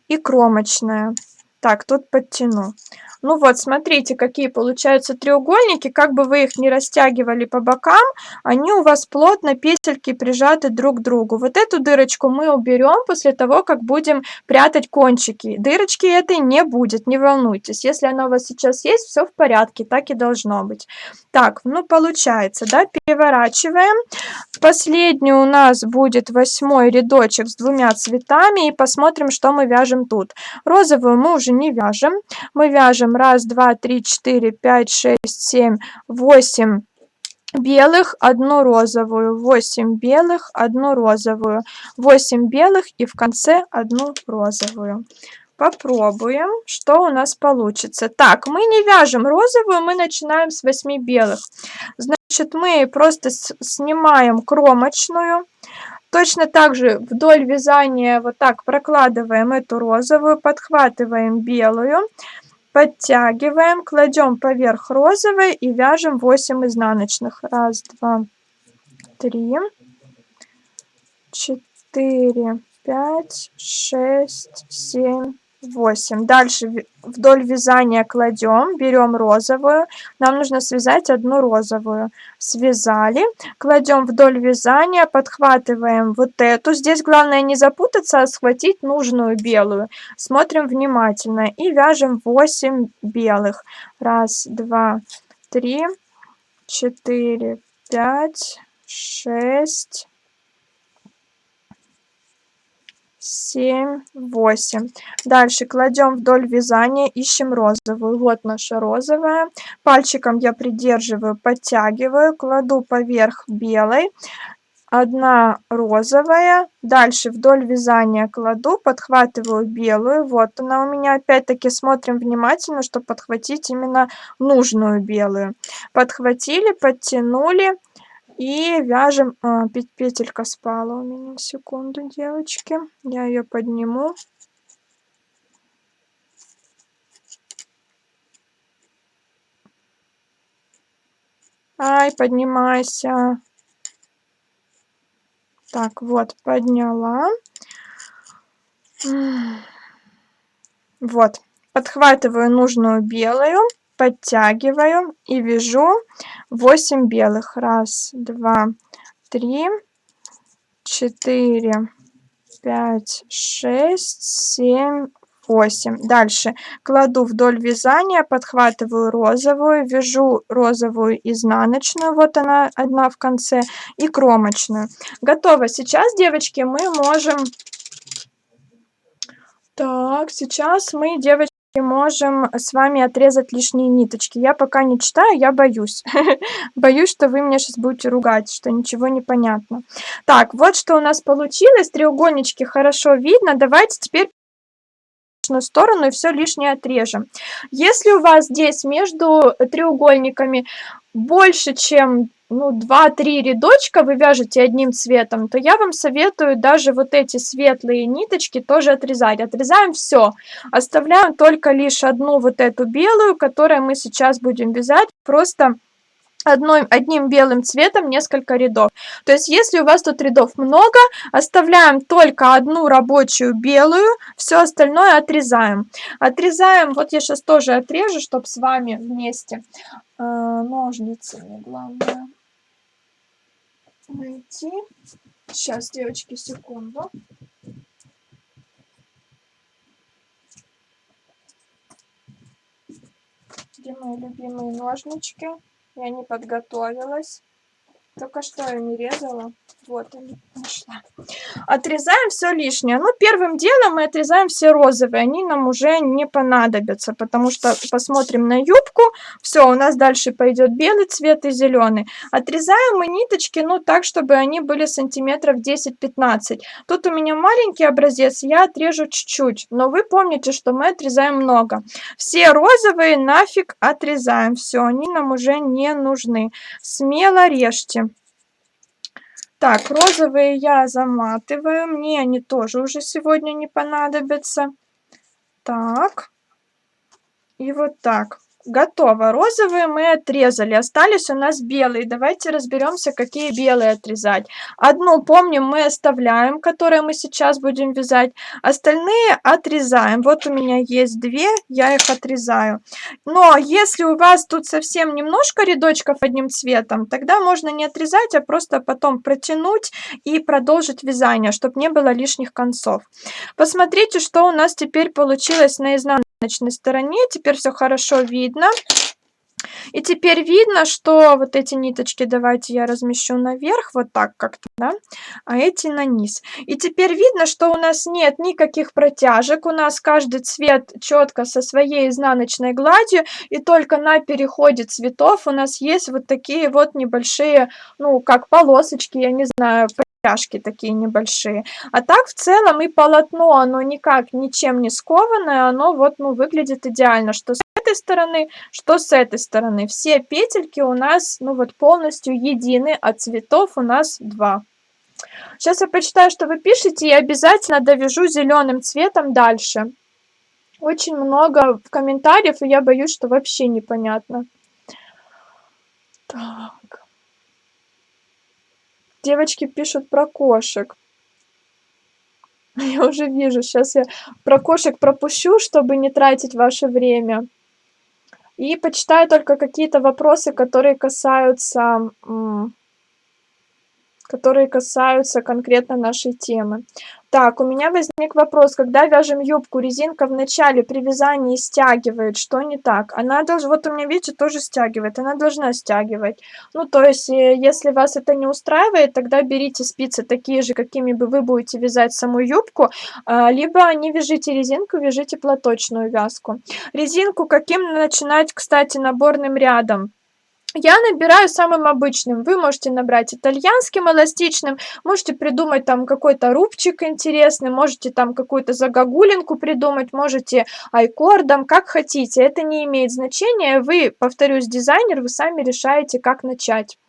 и кромочная. Так, тут подтяну. Ну вот, смотрите, какие получаются треугольники. Как бы вы их не растягивали по бокам, они у вас плотно, петельки прижаты друг к другу. Вот эту дырочку мы уберем после того, как будем прятать кончики. Дырочки этой не будет, не волнуйтесь. Если она у вас сейчас есть, все в порядке, так и должно быть. Так, ну получается, да, переворачиваем. Последний у нас будет 8 рядочек с 2 цветами, и посмотрим, что мы вяжем тут. Розовую мы уже не вяжем, мы вяжем 1, 2, 3, 4, 5, 6, 7, 8 белых, 1 розовую, 8 белых, 1 розовую, 8 белых и в конце 1 розовую. Попробуем, что у нас получится. Так, мы не вяжем розовую, мы начинаем с 8 белых. Значит, мы просто снимаем кромочную. Точно так же вдоль вязания вот так прокладываем эту розовую, подхватываем белую, подтягиваем, кладем поверх розовой и вяжем 8 изнаночных. 1, 2, 3, 4, 5, 6, 7, 8. Дальше вдоль вязания кладем, берем розовую. Нам нужно связать 1 розовую. Связали, кладем вдоль вязания, подхватываем вот эту. Здесь главное не запутаться, а схватить нужную белую. Смотрим внимательно и вяжем 8 белых. 1, 2, 3, 4, 5, 6, 7, 8. Дальше кладем вдоль вязания, ищем розовую. Вот наша розовая. Пальчиком я придерживаю, подтягиваю, кладу поверх белой. 1 розовая. Дальше вдоль вязания кладу, подхватываю белую. Вот она у меня. Опять-таки смотрим внимательно, чтобы подхватить именно нужную белую. Подхватили, подтянули. И вяжем, петелька спала у меня, секунду, девочки, я ее подниму. Ай, поднимайся. Так, вот, подняла. Вот, подхватываю нужную белую, подтягиваю и вяжу 8 белых. 1, 2, 3, 4, 5, 6, 7, 8. Дальше кладу вдоль вязания, подхватываю розовую, вяжу розовую изнаночную, вот она одна в конце, и кромочную. Готово. Сейчас, девочки, мы можем... Так, сейчас мы, девочки, можем с вами отрезать лишние ниточки. Я пока не читаю, я боюсь. Боюсь, что вы меня сейчас будете ругать, что ничего не понятно. Так, вот что у нас получилось. Треугольнички хорошо видно. Давайте теперь сторону и все лишнее отрежем. Если у вас здесь между треугольниками больше, чем 2-3 рядочка вы вяжете одним цветом, то я вам советую даже вот эти светлые ниточки тоже отрезать. Отрезаем все, оставляем только лишь одну вот эту белую, которую мы сейчас будем вязать просто одним белым цветом несколько рядов. То есть если у вас тут рядов много, оставляем только одну рабочую белую, все остальное отрезаем. Отрезаем, вот я сейчас тоже отрежу, чтобы с вами вместе ножницами, главное. найти. Сейчас, девочки, секунду. Где мои любимые ножнички? Я не подготовилась. Только что я не резала. Вот они, нашла. Отрезаем все лишнее. Ну, первым делом мы отрезаем все розовые. Они нам уже не понадобятся, потому что посмотрим на юбку. Все, у нас дальше пойдет белый цвет и зеленый. Отрезаем мы ниточки, ну, так, чтобы они были сантиметров 10-15. Тут у меня маленький образец, я отрежу чуть-чуть. Но вы помните, что мы отрезаем много. Все розовые нафиг отрезаем. Все, они нам уже не нужны. Смело режьте. Так, розовые я заматываю. Мне они тоже уже сегодня не понадобятся. Так. И вот так. Готово. Розовые мы отрезали. Остались у нас белые. Давайте разберемся, какие белые отрезать. Одну, помним, мы оставляем, которые мы сейчас будем вязать. Остальные отрезаем. Вот у меня есть две, я их отрезаю. Но если у вас тут совсем немножко рядочков одним цветом, тогда можно не отрезать, а просто потом протянуть и продолжить вязание, чтобы не было лишних концов. Посмотрите, что у нас теперь получилось на изнаночной стороне. Теперь все хорошо видно. И теперь видно, что вот эти ниточки, давайте я размещу наверх, вот так как-то, да, а эти на низ. И теперь видно, что у нас нет никаких протяжек, у нас каждый цвет четко со своей изнаночной гладью, и только на переходе цветов у нас есть вот такие вот небольшие, ну, как полосочки, я не знаю, протяжки такие небольшие. А так в целом и полотно, оно никак ничем не скованное, оно вот, ну, выглядит идеально, что с этой стороны, что с этой стороны. Все петельки у нас, ну, вот полностью едины, а цветов у нас 2. Сейчас я почитаю, что вы пишете, и обязательно довяжу зеленым цветом дальше. Очень много комментариев, и я боюсь, что вообще непонятно. Так. Девочки пишут про кошек. Я уже вижу, сейчас я про кошек пропущу, чтобы не тратить ваше время. И почитаю только какие-то вопросы, которые касаются конкретно нашей темы. Так, у меня возник вопрос, когда вяжем юбку, резинка в начале при вязании стягивает, что не так? Она должна, вот у меня, видите, тоже стягивает, она должна стягивать. Ну, то есть, если вас это не устраивает, тогда берите спицы такие же, какими бы вы будете вязать саму юбку, либо не вяжите резинку, вяжите платочную вязку. Резинку каким начинать, кстати, наборным рядом? Я набираю самым обычным. Вы можете набрать итальянским эластичным, можете придумать там какой-то рубчик интересный, можете там какую-то загогулинку придумать, можете айкордом, как хотите. Это не имеет значения. Вы, повторюсь, дизайнер, вы сами решаете, как начать.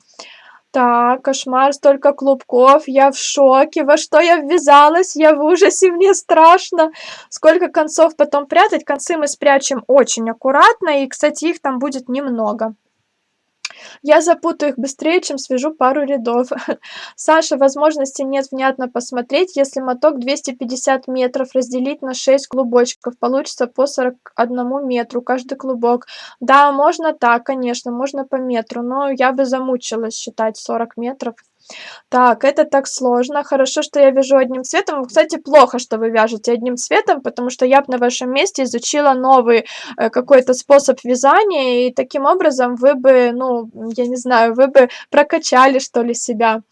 Так, кошмар, столько клубков, я в шоке, во что я ввязалась, я в ужасе, мне страшно. Сколько концов потом прятать? Концы мы спрячем очень аккуратно, и, кстати, их там будет немного. Я запутаю их быстрее, чем свяжу пару рядов. Саша, возможности нет внятно посмотреть, если моток 250 метров разделить на 6 клубочков, получится по 41 метру каждый клубок. Да, можно так, конечно, можно по метру, но я бы замучилась считать 40 метров. Так, это так сложно. Хорошо, что я вяжу одним цветом. Кстати, плохо, что вы вяжете одним цветом, потому что я бы на вашем месте изучила новый какой-то способ вязания, и таким образом вы бы, ну, я не знаю, вы бы прокачали, что ли, себя.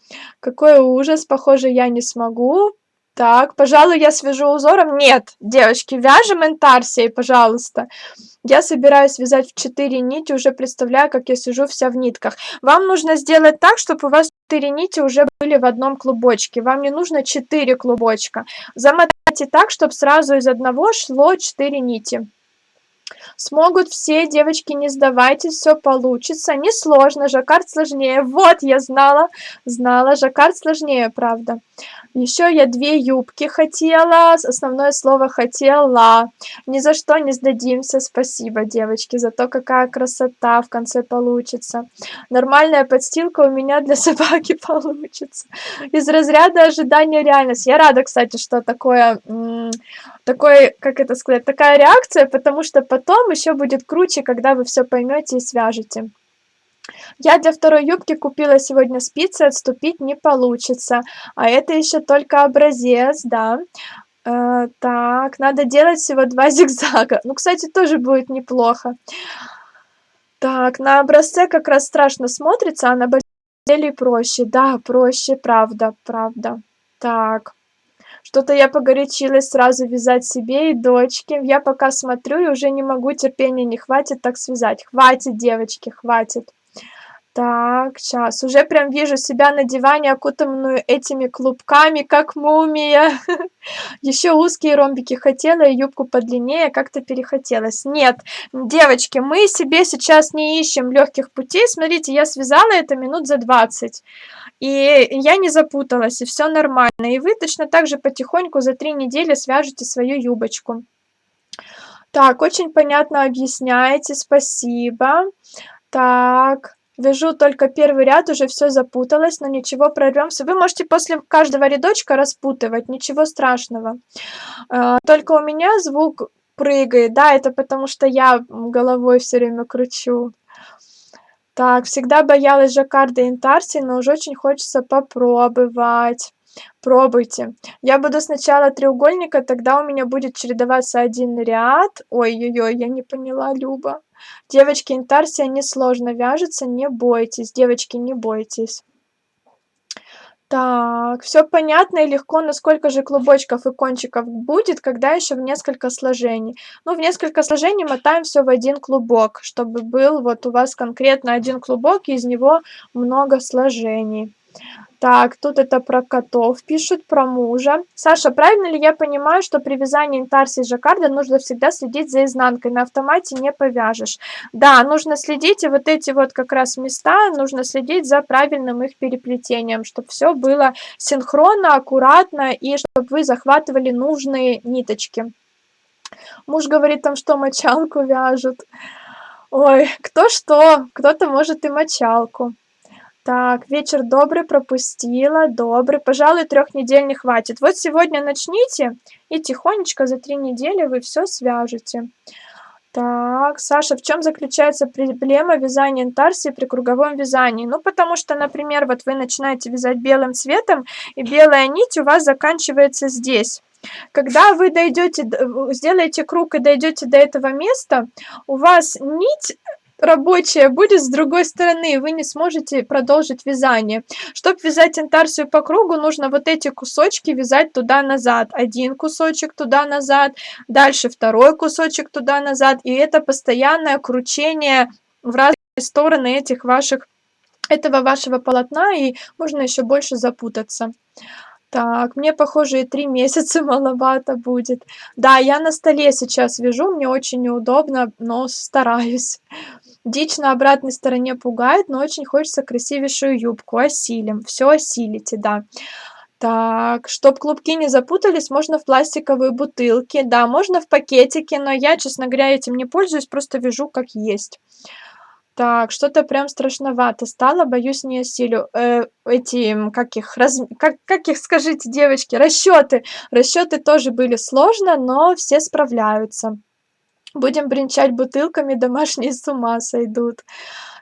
Какой ужас, похоже, я не смогу. Так, пожалуй, я свяжу узором. Нет, девочки, вяжем интарсией, пожалуйста. Я собираюсь вязать в 4 нити, уже представляю, как я сижу вся в нитках. Вам нужно сделать так, чтобы у вас 4 нити уже были в одном клубочке. Вам не нужно 4 клубочка. Замотайте так, чтобы сразу из одного шло 4 нити. Смогут все, девочки, не сдавайтесь, все получится. Несложно, жаккард сложнее. Вот, я знала, жаккард сложнее, правда. Еще я 2 юбки хотела, основное слово хотела. Ни за что не сдадимся, спасибо, девочки, за то, какая красота в конце получится. Нормальная подстилка у меня для собаки получится. Из разряда ожидания реальность. Я рада, кстати, что такое, как это сказать, такая реакция, потому что потом еще будет круче, когда вы все поймете и свяжете. Я для второй юбки купила сегодня спицы, отступить не получится. А это еще только образец, да. Так, надо делать всего 2 зигзага. Ну, кстати, тоже будет неплохо. Так, на образце как раз страшно смотрится, а на деле проще. Да, проще, правда, правда. Так, что-то я погорячилась сразу вязать себе и дочке. Я пока смотрю и уже не могу, терпения не хватит так связать. Хватит, девочки, хватит. Так, сейчас уже прям вижу себя на диване, окутанную этими клубками, как мумия. Еще узкие ромбики хотела и юбку подлиннее, как-то перехотелось. Нет, девочки, мы себе сейчас не ищем легких путей. Смотрите, я связала это минут за 20. И я не запуталась, и все нормально. И вы точно так же потихоньку за 3 недели свяжете свою юбочку. Так, очень понятно объясняете, спасибо. Так, вяжу только первый ряд, уже все запуталось, но ничего, прорвемся. Вы можете после каждого рядочка распутывать, ничего страшного. Только у меня звук прыгает, да, это потому что я головой все время кручу. Так, всегда боялась жаккарда и интарсии, но уже очень хочется попробовать. Пробуйте. Я буду сначала треугольника, тогда у меня будет чередоваться один ряд. Ой-ой-ой, я не поняла, Люба. Девочки, интарсия несложно вяжется, не бойтесь. Девочки, не бойтесь. Так, все понятно и легко. Но сколько же клубочков и кончиков будет, когда еще в несколько сложений? Ну, в несколько сложений мотаем все в один клубок, чтобы был вот у вас конкретно один клубок, и из него много сложений. Так, тут это про котов пишут, про мужа. Саша, правильно ли я понимаю, что при вязании интарсии и жаккарда нужно всегда следить за изнанкой? На автомате не повяжешь. Да, нужно следить, и вот эти вот как раз места, нужно следить за правильным их переплетением, чтобы все было синхронно, аккуратно, и чтобы вы захватывали нужные ниточки. Муж говорит там, что мочалку вяжут. Ой, кто что, кто-то может и мочалку. Так, вечер добрый, пропустила, добрый. Пожалуй, 3 недель не хватит. Вот сегодня начните, и тихонечко за 3 недели вы все свяжете. Так, Саша, в чем заключается проблема вязания интарсии при круговом вязании? Ну, потому что, например, вот вы начинаете вязать белым цветом, и белая нить у вас заканчивается здесь. Когда вы дойдете, сделаете круг и дойдете до этого места, у вас нить рабочая будет с другой стороны, и вы не сможете продолжить вязание. Чтобы вязать интарсию по кругу, нужно вот эти кусочки вязать туда-назад. Один кусочек туда-назад, дальше второй кусочек туда-назад, и это постоянное кручение в разные стороны этого вашего полотна, и можно еще больше запутаться. Так, мне, похоже, и 3 месяца маловато будет. Да, я на столе сейчас вяжу, мне очень неудобно, но стараюсь. Дичь на обратной стороне пугает, но очень хочется красивейшую юбку. Осилим, все осилите, да. Так, чтоб клубки не запутались, можно в пластиковые бутылки. Да, можно в пакетике, но я, честно говоря, этим не пользуюсь, просто вяжу как есть. Так, что-то прям страшновато стало, боюсь, не осилю. Эти, как их, скажите, девочки, расчеты. Расчеты тоже были сложно, но все справляются. Будем бренчать бутылками, домашние с ума сойдут.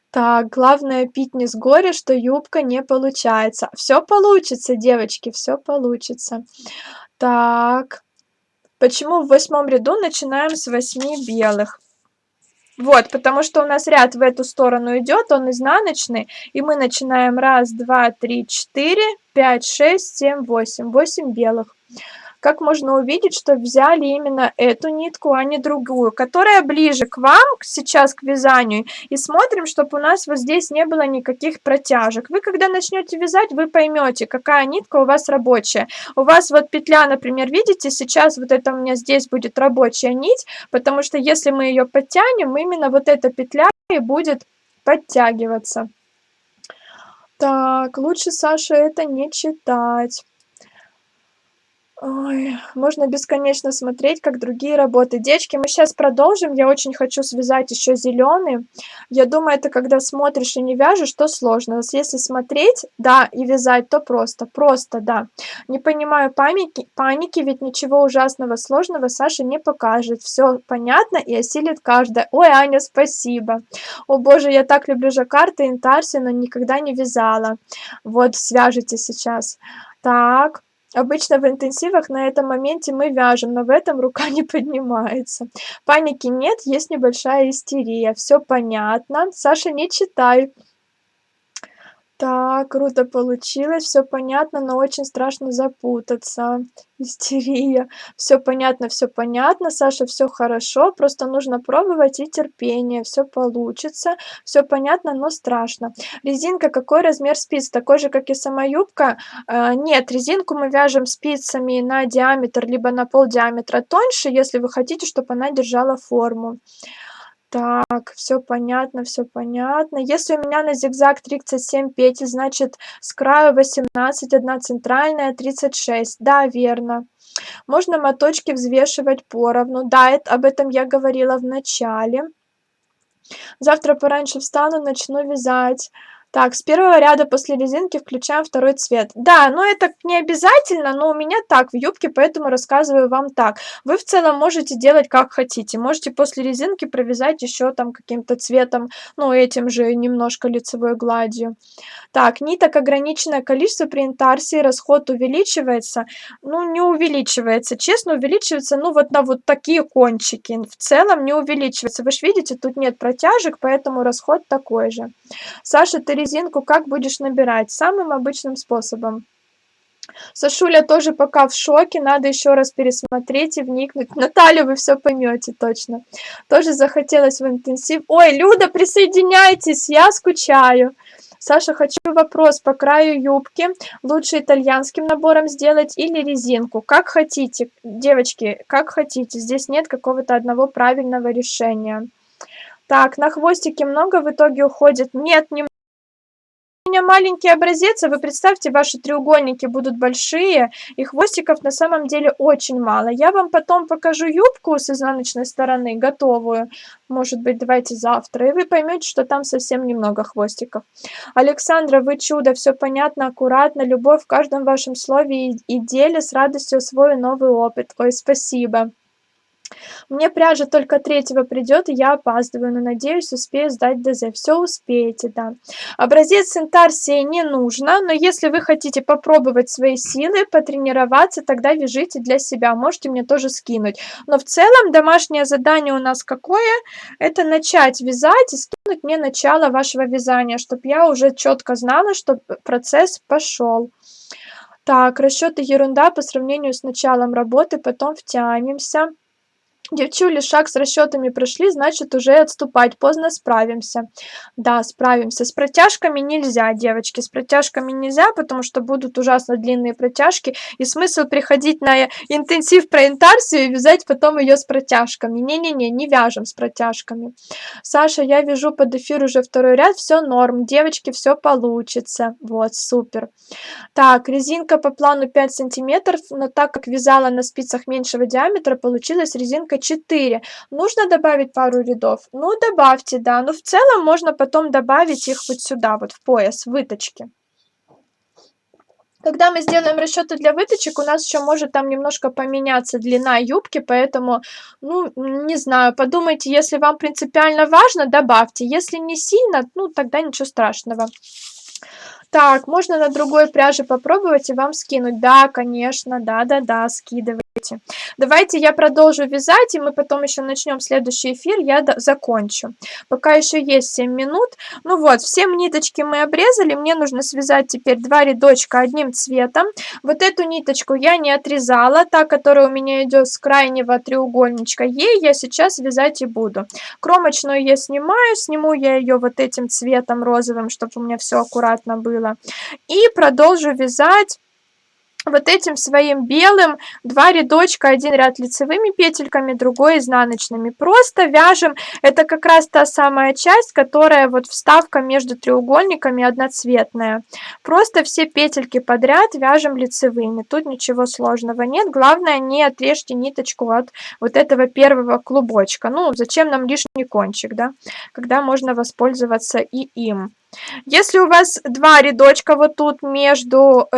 Так, главное пить не с горя, что юбка не получается. Все получится, девочки, все получится. Так, почему в 8 ряду начинаем с 8 белых? Вот, потому что у нас ряд в эту сторону идет, он изнаночный, и мы начинаем 1, 2, 3, 4, 5, 6, 7, 8. 8 белых. Как можно увидеть, что взяли именно эту нитку, а не другую, которая ближе к вам сейчас к вязанию, и смотрим, чтобы у нас вот здесь не было никаких протяжек. Вы когда начнете вязать, вы поймете, какая нитка у вас рабочая. У вас вот петля, например, видите, сейчас вот это у меня здесь будет рабочая нить, потому что если мы ее подтянем, именно вот эта петля и будет подтягиваться. Так, лучше, Саша, это не читать. Ой, можно бесконечно смотреть, как другие работают. Девочки, мы сейчас продолжим. Я очень хочу связать еще зеленый. Я думаю, это когда смотришь и не вяжешь, то сложно. Если смотреть, да, и вязать, то просто. Просто, да. Не понимаю паники, ведь ничего ужасного, сложного Саша не покажет. Все понятно и осилит каждая. Ой, Аня, спасибо. О боже, я так люблю жаккард и интарси, но никогда не вязала. Вот, свяжите сейчас. Так. Обычно в интенсивах на этом моменте мы вяжем, но в этом рука не поднимается. Паники нет, есть небольшая истерия. Все понятно. Саша, не читай. Так, круто получилось, все понятно, но очень страшно запутаться. Истерия. Все понятно, Саша, все хорошо, просто нужно пробовать и терпение, все получится. Все понятно, но страшно. Резинка, какой размер спиц? Такой же, как и сама юбка? Нет, резинку мы вяжем спицами на диаметр, либо на полдиаметра тоньше, если вы хотите, чтобы она держала форму. Так, все понятно, все понятно. Если у меня на зигзаг 37 петель, значит, с краю 18, одна центральная, 36. Да, верно. Можно моточки взвешивать поровну. Да, об этом я говорила в начале. Завтра пораньше встану, начну вязать. Так, с первого ряда после резинки включаем второй цвет. Да, но это не обязательно, но у меня так в юбке, поэтому рассказываю вам так. Вы в целом можете делать как хотите. Можете после резинки провязать еще там каким-то цветом, ну, этим же немножко лицевой гладью. Так, ниток ограниченное количество при интарсии, расход увеличивается. Ну, не увеличивается, честно, увеличивается, ну, вот на вот такие кончики. В целом не увеличивается. Вы же видите, тут нет протяжек, поэтому расход такой же. Саша, ты резинку как будешь набирать? Самым обычным способом. Сашуля тоже пока в шоке, надо еще раз пересмотреть и вникнуть. Наталья, вы все поймете точно. Тоже захотелось в интенсив. Ой, Люда, присоединяйтесь, я скучаю. Саша, хочу вопрос по краю юбки. Лучше итальянским набором сделать или резинку? Как хотите, девочки, как хотите. Здесь нет какого-то одного правильного решения. Так, на хвостике много в итоге уходит? Нет, не у меня маленький образец, а вы представьте, ваши треугольники будут большие, и хвостиков на самом деле очень мало. Я вам потом покажу юбку с изнаночной стороны, готовую, может быть, давайте завтра, и вы поймете, что там совсем немного хвостиков. Александра, вы чудо, все понятно, аккуратно, любовь в каждом вашем слове и деле, с радостью освою новый опыт. Ой, спасибо. Мне пряжа только 3-го придет, и я опаздываю, но надеюсь, успею сдать ДЗ. Все успеете, да. Образец с интарсией не нужно, но если вы хотите попробовать свои силы, потренироваться, тогда вяжите для себя. Можете мне тоже скинуть. Но в целом домашнее задание у нас какое? Это начать вязать и скинуть мне начало вашего вязания, чтобы я уже четко знала, что процесс пошел. Так, расчеты ерунда по сравнению с началом работы, потом втянемся. Девчули, шаг с расчетами прошли, значит, уже отступать поздно, справимся. Да, справимся. С протяжками нельзя, девочки, с протяжками нельзя, потому что будут ужасно длинные протяжки, и смысл приходить на интенсив про интарсию и вязать потом ее с протяжками. Не-не-не, не вяжем с протяжками. Саша, я вяжу под эфир уже второй ряд, все норм, девочки, все получится. Вот, супер. Так, резинка по плану 5 сантиметров, но так как вязала на спицах меньшего диаметра, получилась резинка 4. Нужно добавить пару рядов? Ну, добавьте, да. Но в целом можно потом добавить их вот сюда, вот в пояс, выточки. Когда мы сделаем расчеты для выточек, у нас еще может там немножко поменяться длина юбки, поэтому, ну, не знаю, подумайте, если вам принципиально важно, добавьте. Если не сильно, ну, тогда ничего страшного. Так, можно на другой пряже попробовать и вам скинуть. Да, конечно, да-да-да, скидывайте. Давайте я продолжу вязать, и мы потом еще начнем следующий эфир, я закончу. Пока еще есть 7 минут. Ну вот, все ниточки мы обрезали, мне нужно связать теперь 2 рядочка одним цветом. Вот эту ниточку я не отрезала, та, которая у меня идет с крайнего треугольничка, ей я сейчас вязать и буду. Кромочную я сниму я ее вот этим цветом розовым, чтобы у меня все аккуратно было. И продолжу вязать вот этим своим белым 2 рядочка, один ряд лицевыми петельками, другой изнаночными. Просто вяжем, это как раз та самая часть, которая вот вставка между треугольниками одноцветная. Просто все петельки подряд вяжем лицевыми, тут ничего сложного нет, главное не отрежьте ниточку от вот этого первого клубочка. Ну, зачем нам лишний кончик, да, когда можно воспользоваться и им. Если у вас 2 рядочка вот тут между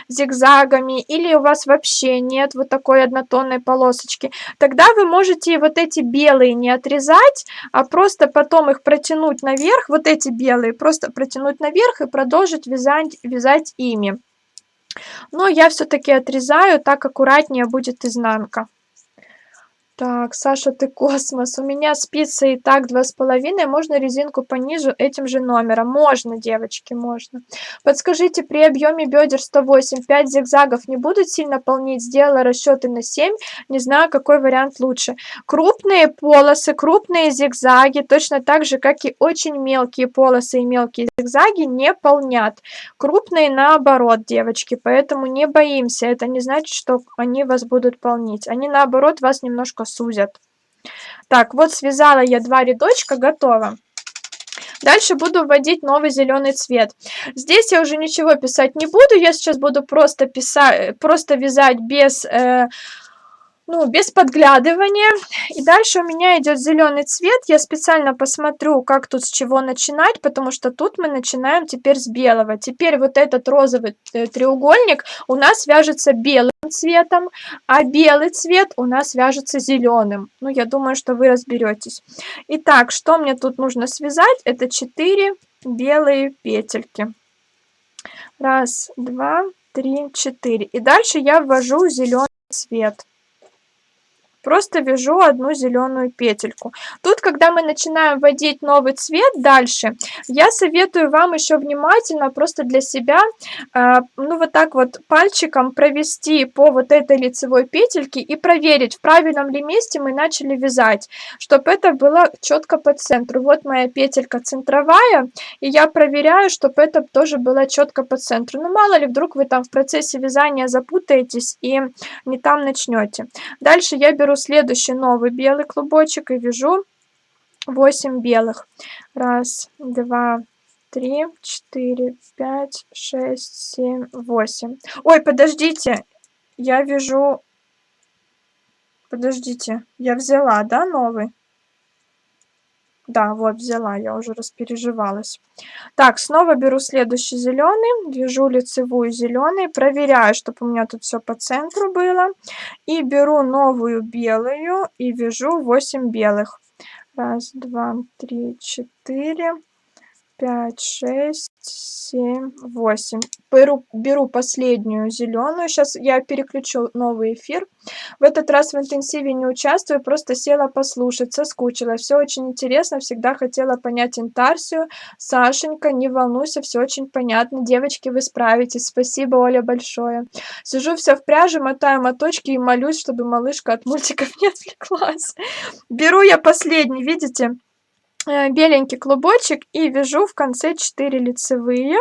зигзагами, или у вас вообще нет вот такой однотонной полосочки, тогда вы можете вот эти белые не отрезать, а просто потом их протянуть наверх, вот эти белые, просто протянуть наверх и продолжить вязать ими. Но я все-таки отрезаю, так аккуратнее будет изнанка. Так, Саша, ты космос. У меня спицы и так 2,5. Можно резинку пониже этим же номером? Можно, девочки, можно. Подскажите, при объеме бедер 108, 5 зигзагов не будут сильно полнить? Сделала расчеты на 7. Не знаю, какой вариант лучше. Крупные полосы, крупные зигзаги, точно так же, как и очень мелкие полосы и мелкие зигзаги, не полнят. Крупные наоборот, девочки, поэтому не боимся. Это не значит, что они вас будут полнить. Они наоборот вас немножко сузят. Так, вот связала я 2 рядочка, готово. Дальше буду вводить новый зеленый цвет. Здесь я уже ничего писать не буду. Я сейчас буду просто вязать без подглядывания. И дальше у меня идет зеленый цвет. Я специально посмотрю, как тут с чего начинать, потому что тут мы начинаем теперь с белого. Теперь вот этот розовый треугольник у нас вяжется белым цветом, а белый цвет у нас вяжется зеленым. Ну, я думаю, что вы разберетесь. Итак, что мне тут нужно связать? Это 4 белые петельки. 1, 2, 3, 4. И дальше я ввожу зеленый цвет. Просто вяжу одну зеленую петельку. Тут, когда мы начинаем вводить новый цвет дальше, я советую вам еще внимательно просто для себя, вот так вот пальчиком провести по вот этой лицевой петельке и проверить, в правильном ли месте мы начали вязать, чтобы это было четко по центру. Вот моя петелька центровая, и я проверяю, чтобы это тоже было четко по центру. Ну, мало ли, вдруг вы там в процессе вязания запутаетесь и не там начнете. Дальше я беру следующий новый белый клубочек и вяжу 8 белых. 1, 2, 3, 4, 5, 6, 7, 8. Ой, подождите, я вяжу... Подождите, я взяла, да, новый? Да, вот взяла, я уже распереживалась. Так, снова беру следующий зеленый, вяжу лицевую зеленый, проверяю, чтобы у меня тут все по центру было. И беру новую белую и вяжу 8 белых. 1, 2, 3, 4, 5, 6, 7, 8. Беру последнюю зеленую. Сейчас я переключу новый эфир. В этот раз в интенсиве не участвую, просто села послушать, соскучилась. Все очень интересно, всегда хотела понять интарсию. Сашенька, не волнуйся, все очень понятно. Девочки, вы справитесь. Спасибо, Оля, большое. Сижу вся в пряже, мотаю моточки и молюсь, чтобы малышка от мультиков не отвлеклась. Беру я последний, видите? Беленький клубочек и вяжу в конце 4 лицевые,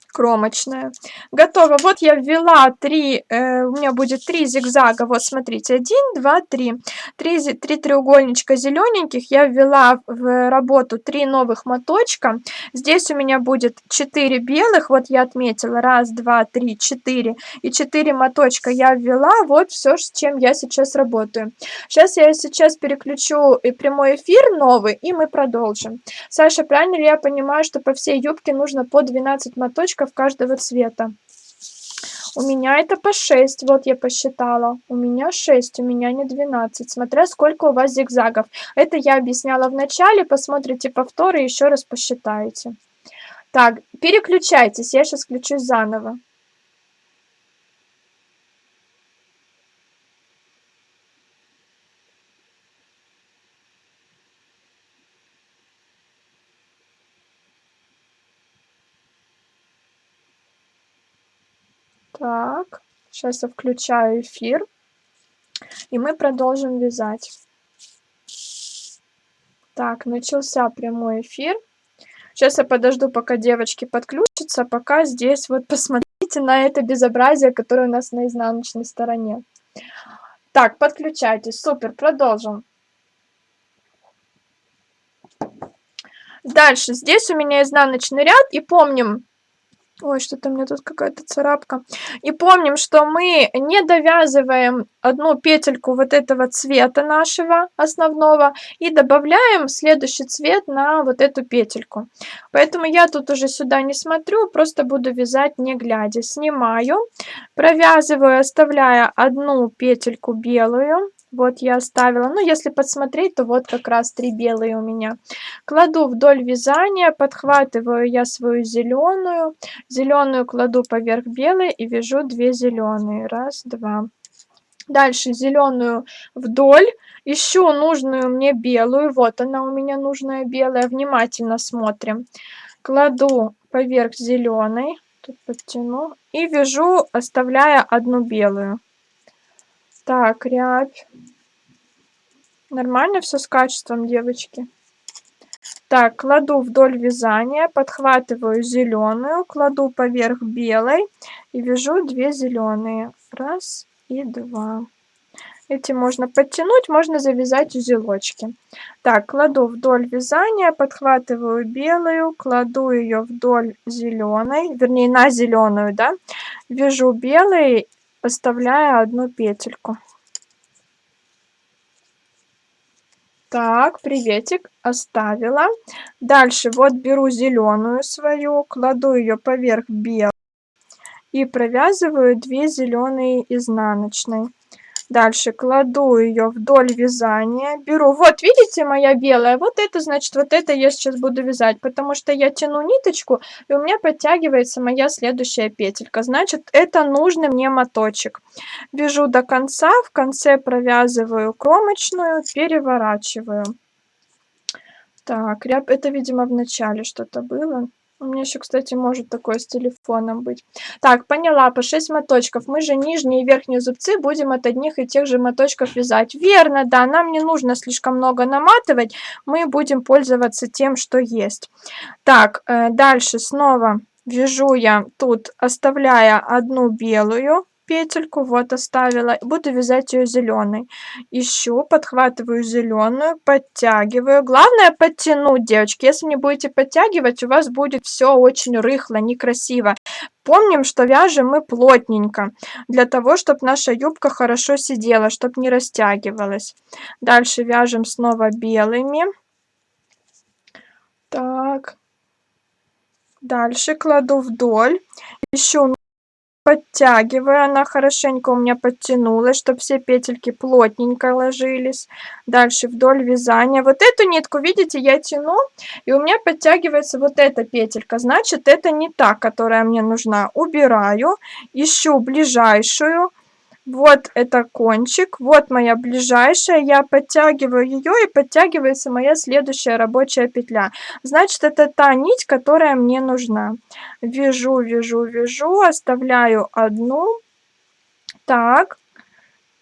кромочная. Готово. Вот я ввела 3, у меня будет 3 зигзага. Вот смотрите, 1, 2, 3. 3 треугольничка зелененьких. Я ввела в работу 3 новых моточка. Здесь у меня будет 4 белых. Вот я отметила 1, 2, 3, 4. И 4 моточка я ввела. Вот все, с чем я сейчас работаю. Сейчас переключу прямой эфир новый, и мы продолжим. Саша, правильно ли я понимаю, что по всей юбке нужно по 12 моточков каждого цвета? У меня это по 6, вот я посчитала. У меня 6, у меня не 12, смотря сколько у вас зигзагов. Это я объясняла в начале, посмотрите повторы и еще раз посчитаете. Так, переключайтесь, я сейчас включусь заново. Так, сейчас я включаю эфир, и мы продолжим вязать. Так, начался прямой эфир. Сейчас я подожду, пока девочки подключатся, пока здесь вот посмотрите на это безобразие, которое у нас на изнаночной стороне. Так, подключайтесь. Супер, продолжим. Дальше. Здесь у меня изнаночный ряд. И помним... Ой, что-то у меня тут какая-то царапка. И помним, что мы не довязываем одну петельку вот этого цвета нашего основного и добавляем следующий цвет на вот эту петельку. Поэтому я тут уже сюда не смотрю, просто буду вязать не глядя. Снимаю, провязываю, оставляя одну петельку белую. Вот я оставила. Ну, если подсмотреть, то вот как раз 3 белые у меня. Кладу вдоль вязания, подхватываю я свою зеленую. Зеленую кладу поверх белой и вяжу 2 зеленые. Раз, два. Дальше зеленую вдоль. Ищу нужную мне белую. Вот она у меня нужная белая. Внимательно смотрим. Кладу поверх зеленой. Тут подтяну. И вяжу, оставляя одну белую. Так, рябь. Нормально все с качеством, девочки? Так, кладу вдоль вязания, подхватываю зеленую, кладу поверх белой и вяжу 2 зеленые. Раз и два. Эти можно подтянуть, можно завязать узелочки. Так, кладу вдоль вязания, подхватываю белую, кладу ее вдоль зеленой, вернее на зеленую, да, вяжу белый, оставляя одну петельку. Так, приветик, оставила. Дальше вот беру зеленую свою, кладу ее поверх белой и провязываю 2 зеленые изнаночной. Дальше кладу ее вдоль вязания, беру, вот видите моя белая, вот это значит, вот это я сейчас буду вязать, потому что я тяну ниточку и у меня подтягивается моя следующая петелька, значит это нужный мне моточек. Вяжу до конца, в конце провязываю кромочную, переворачиваю. Так, рябь, это, видимо, в начале что-то было. У меня еще, кстати, может такое с телефоном быть. Так, поняла, по 6 моточков. Мы же нижние и верхние зубцы будем от одних и тех же моточков вязать. Верно, да, нам не нужно слишком много наматывать. Мы будем пользоваться тем, что есть. Так, дальше снова вяжу я тут, оставляя одну белую петельку, вот оставила, буду вязать ее зеленой. Ищу, подхватываю зеленую, подтягиваю. Главное подтянуть, девочки. Если не будете подтягивать, у вас будет все очень рыхло, некрасиво. Помним, что вяжем мы плотненько, для того, чтобы наша юбка хорошо сидела, чтобы не растягивалась. Дальше вяжем снова белыми. Так. Дальше кладу вдоль, ищу, подтягиваю, она хорошенько у меня подтянулась, чтобы все петельки плотненько ложились. Дальше вдоль вязания. Вот эту нитку, видите, я тяну, и у меня подтягивается вот эта петелька. Значит, это не та, которая мне нужна. Убираю, ищу ближайшую. Вот это кончик, вот моя ближайшая, я подтягиваю ее и подтягивается моя следующая рабочая петля. Значит, это та нить, которая мне нужна. Вяжу, вяжу, вяжу, оставляю одну. Так,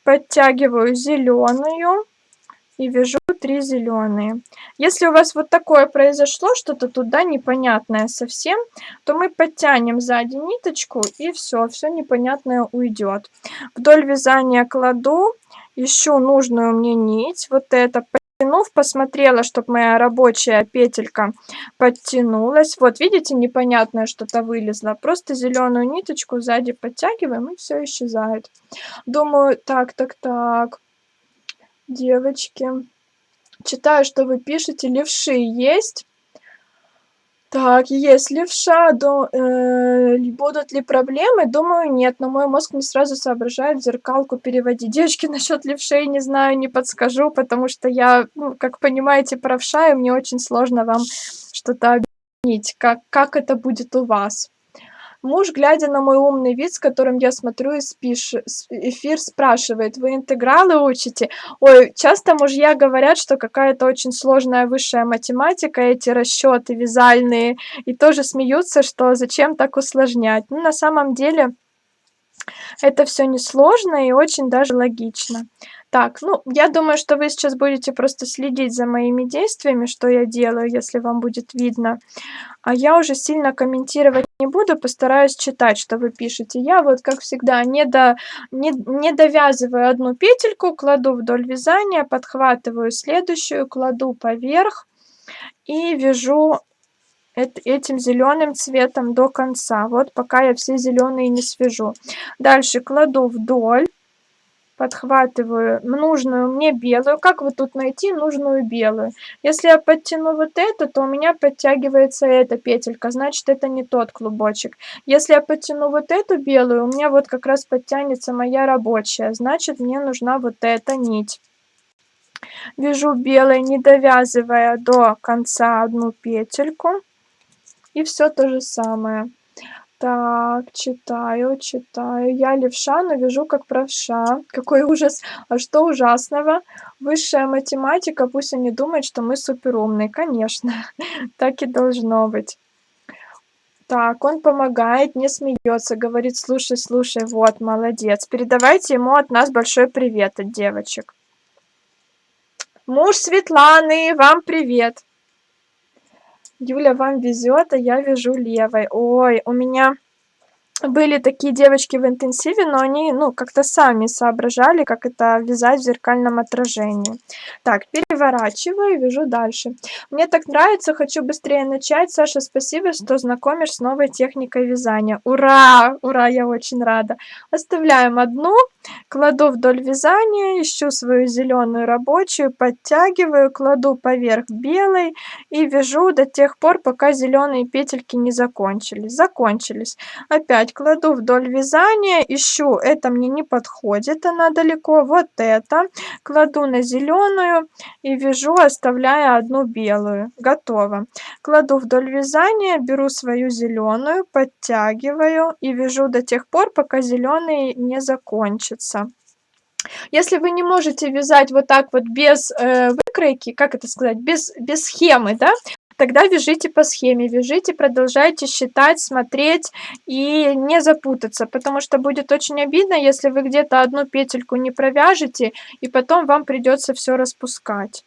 подтягиваю зеленую и вяжу 3 зеленые. Если у вас вот такое произошло, что-то туда непонятное совсем, то мы подтянем сзади ниточку и все непонятное уйдет. Вдоль вязания кладу, ищу нужную мне нить, вот это подтянув, посмотрела, чтобы моя рабочая петелька подтянулась. Вот видите, непонятное что-то вылезло, просто зеленую ниточку сзади подтягиваем и все исчезает. Думаю, так, девочки, читаю, что вы пишете. Левши есть? Так, есть левша. Будут ли проблемы? Думаю, нет. Но мой мозг не сразу соображает в зеркалку переводить. Девочки, насчет левшей не знаю, не подскажу, потому что я, ну, как понимаете, правша, и мне очень сложно вам что-то объяснить, как это будет у вас. Муж, глядя на мой умный вид, с которым я смотрю эфир, спрашивает: вы интегралы учите? Ой, часто мужья говорят, что какая-то очень сложная высшая математика, эти расчеты вязальные, и тоже смеются, что зачем так усложнять. Ну, на самом деле, это все несложно и очень даже логично. Так, ну, я думаю, что вы сейчас будете просто следить за моими действиями, что я делаю, если вам будет видно. А я уже сильно комментировать не буду, постараюсь читать, что вы пишете. Я вот, как всегда, не довязываю одну петельку, кладу вдоль вязания, подхватываю следующую, кладу поверх и вяжу этим зеленым цветом до конца. Вот пока я все зеленые не свяжу. Дальше кладу вдоль. Подхватываю нужную мне белую. Как вот тут найти нужную белую? Если я подтяну вот эту, то у меня подтягивается эта петелька, значит, это не тот клубочек. Если я подтяну вот эту белую, у меня вот как раз подтянется моя рабочая, значит, мне нужна вот эта нить. Вяжу белой, не довязывая до конца одну петельку. И все то же самое. Так, читаю, читаю. Я левша, но вяжу как правша. Какой ужас! А что ужасного? Высшая математика, пусть они думают, что мы суперумные. Конечно, так и должно быть. Так, он помогает, не смеется, говорит: слушай, слушай, вот, молодец. Передавайте ему от нас большой привет от девочек. Муж Светланы, вам привет. Юля, вам везет, а я вяжу левой. Ой, у меня были такие девочки в интенсиве, но они, ну, как-то сами соображали, как это вязать в зеркальном отражении. Так, переворачиваю и вяжу дальше. Мне так нравится, хочу быстрее начать. Саша, спасибо, что знакомишь с новой техникой вязания. Ура! Ура, я очень рада. Оставляем одну, кладу вдоль вязания, ищу свою зеленую рабочую, подтягиваю, кладу поверх белой и вяжу до тех пор, пока зеленые петельки не закончились. Закончились. Опять кладу вдоль вязания, ищу, это мне не подходит, она далеко, вот это. Кладу на зеленую и вяжу, оставляя одну белую. Готово. Кладу вдоль вязания, беру свою зеленую, подтягиваю и вяжу до тех пор, пока зеленый не закончится. Если вы не можете вязать вот так вот без выкройки, как это сказать, без схемы, да, тогда вяжите по схеме, вяжите, продолжайте считать, смотреть и не запутаться, потому что будет очень обидно, если вы где-то одну петельку не провяжете, и потом вам придется все распускать.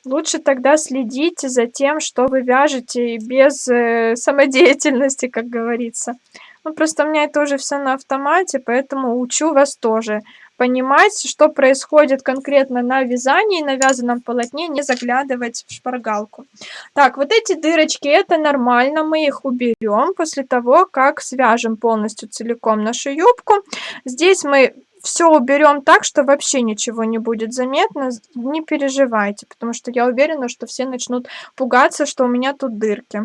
Лучше тогда следите за тем, что вы вяжете, без самодеятельности, как говорится. Ну, просто у меня это уже все на автомате, поэтому учу вас тоже понимать, что происходит конкретно на вязании, на вязаном полотне, не заглядывать в шпаргалку. Так, вот эти дырочки, это нормально, мы их уберем после того, как свяжем полностью целиком нашу юбку. Здесь мы все уберем так, что вообще ничего не будет заметно. Не переживайте, потому что я уверена, что все начнут пугаться, что у меня тут дырки.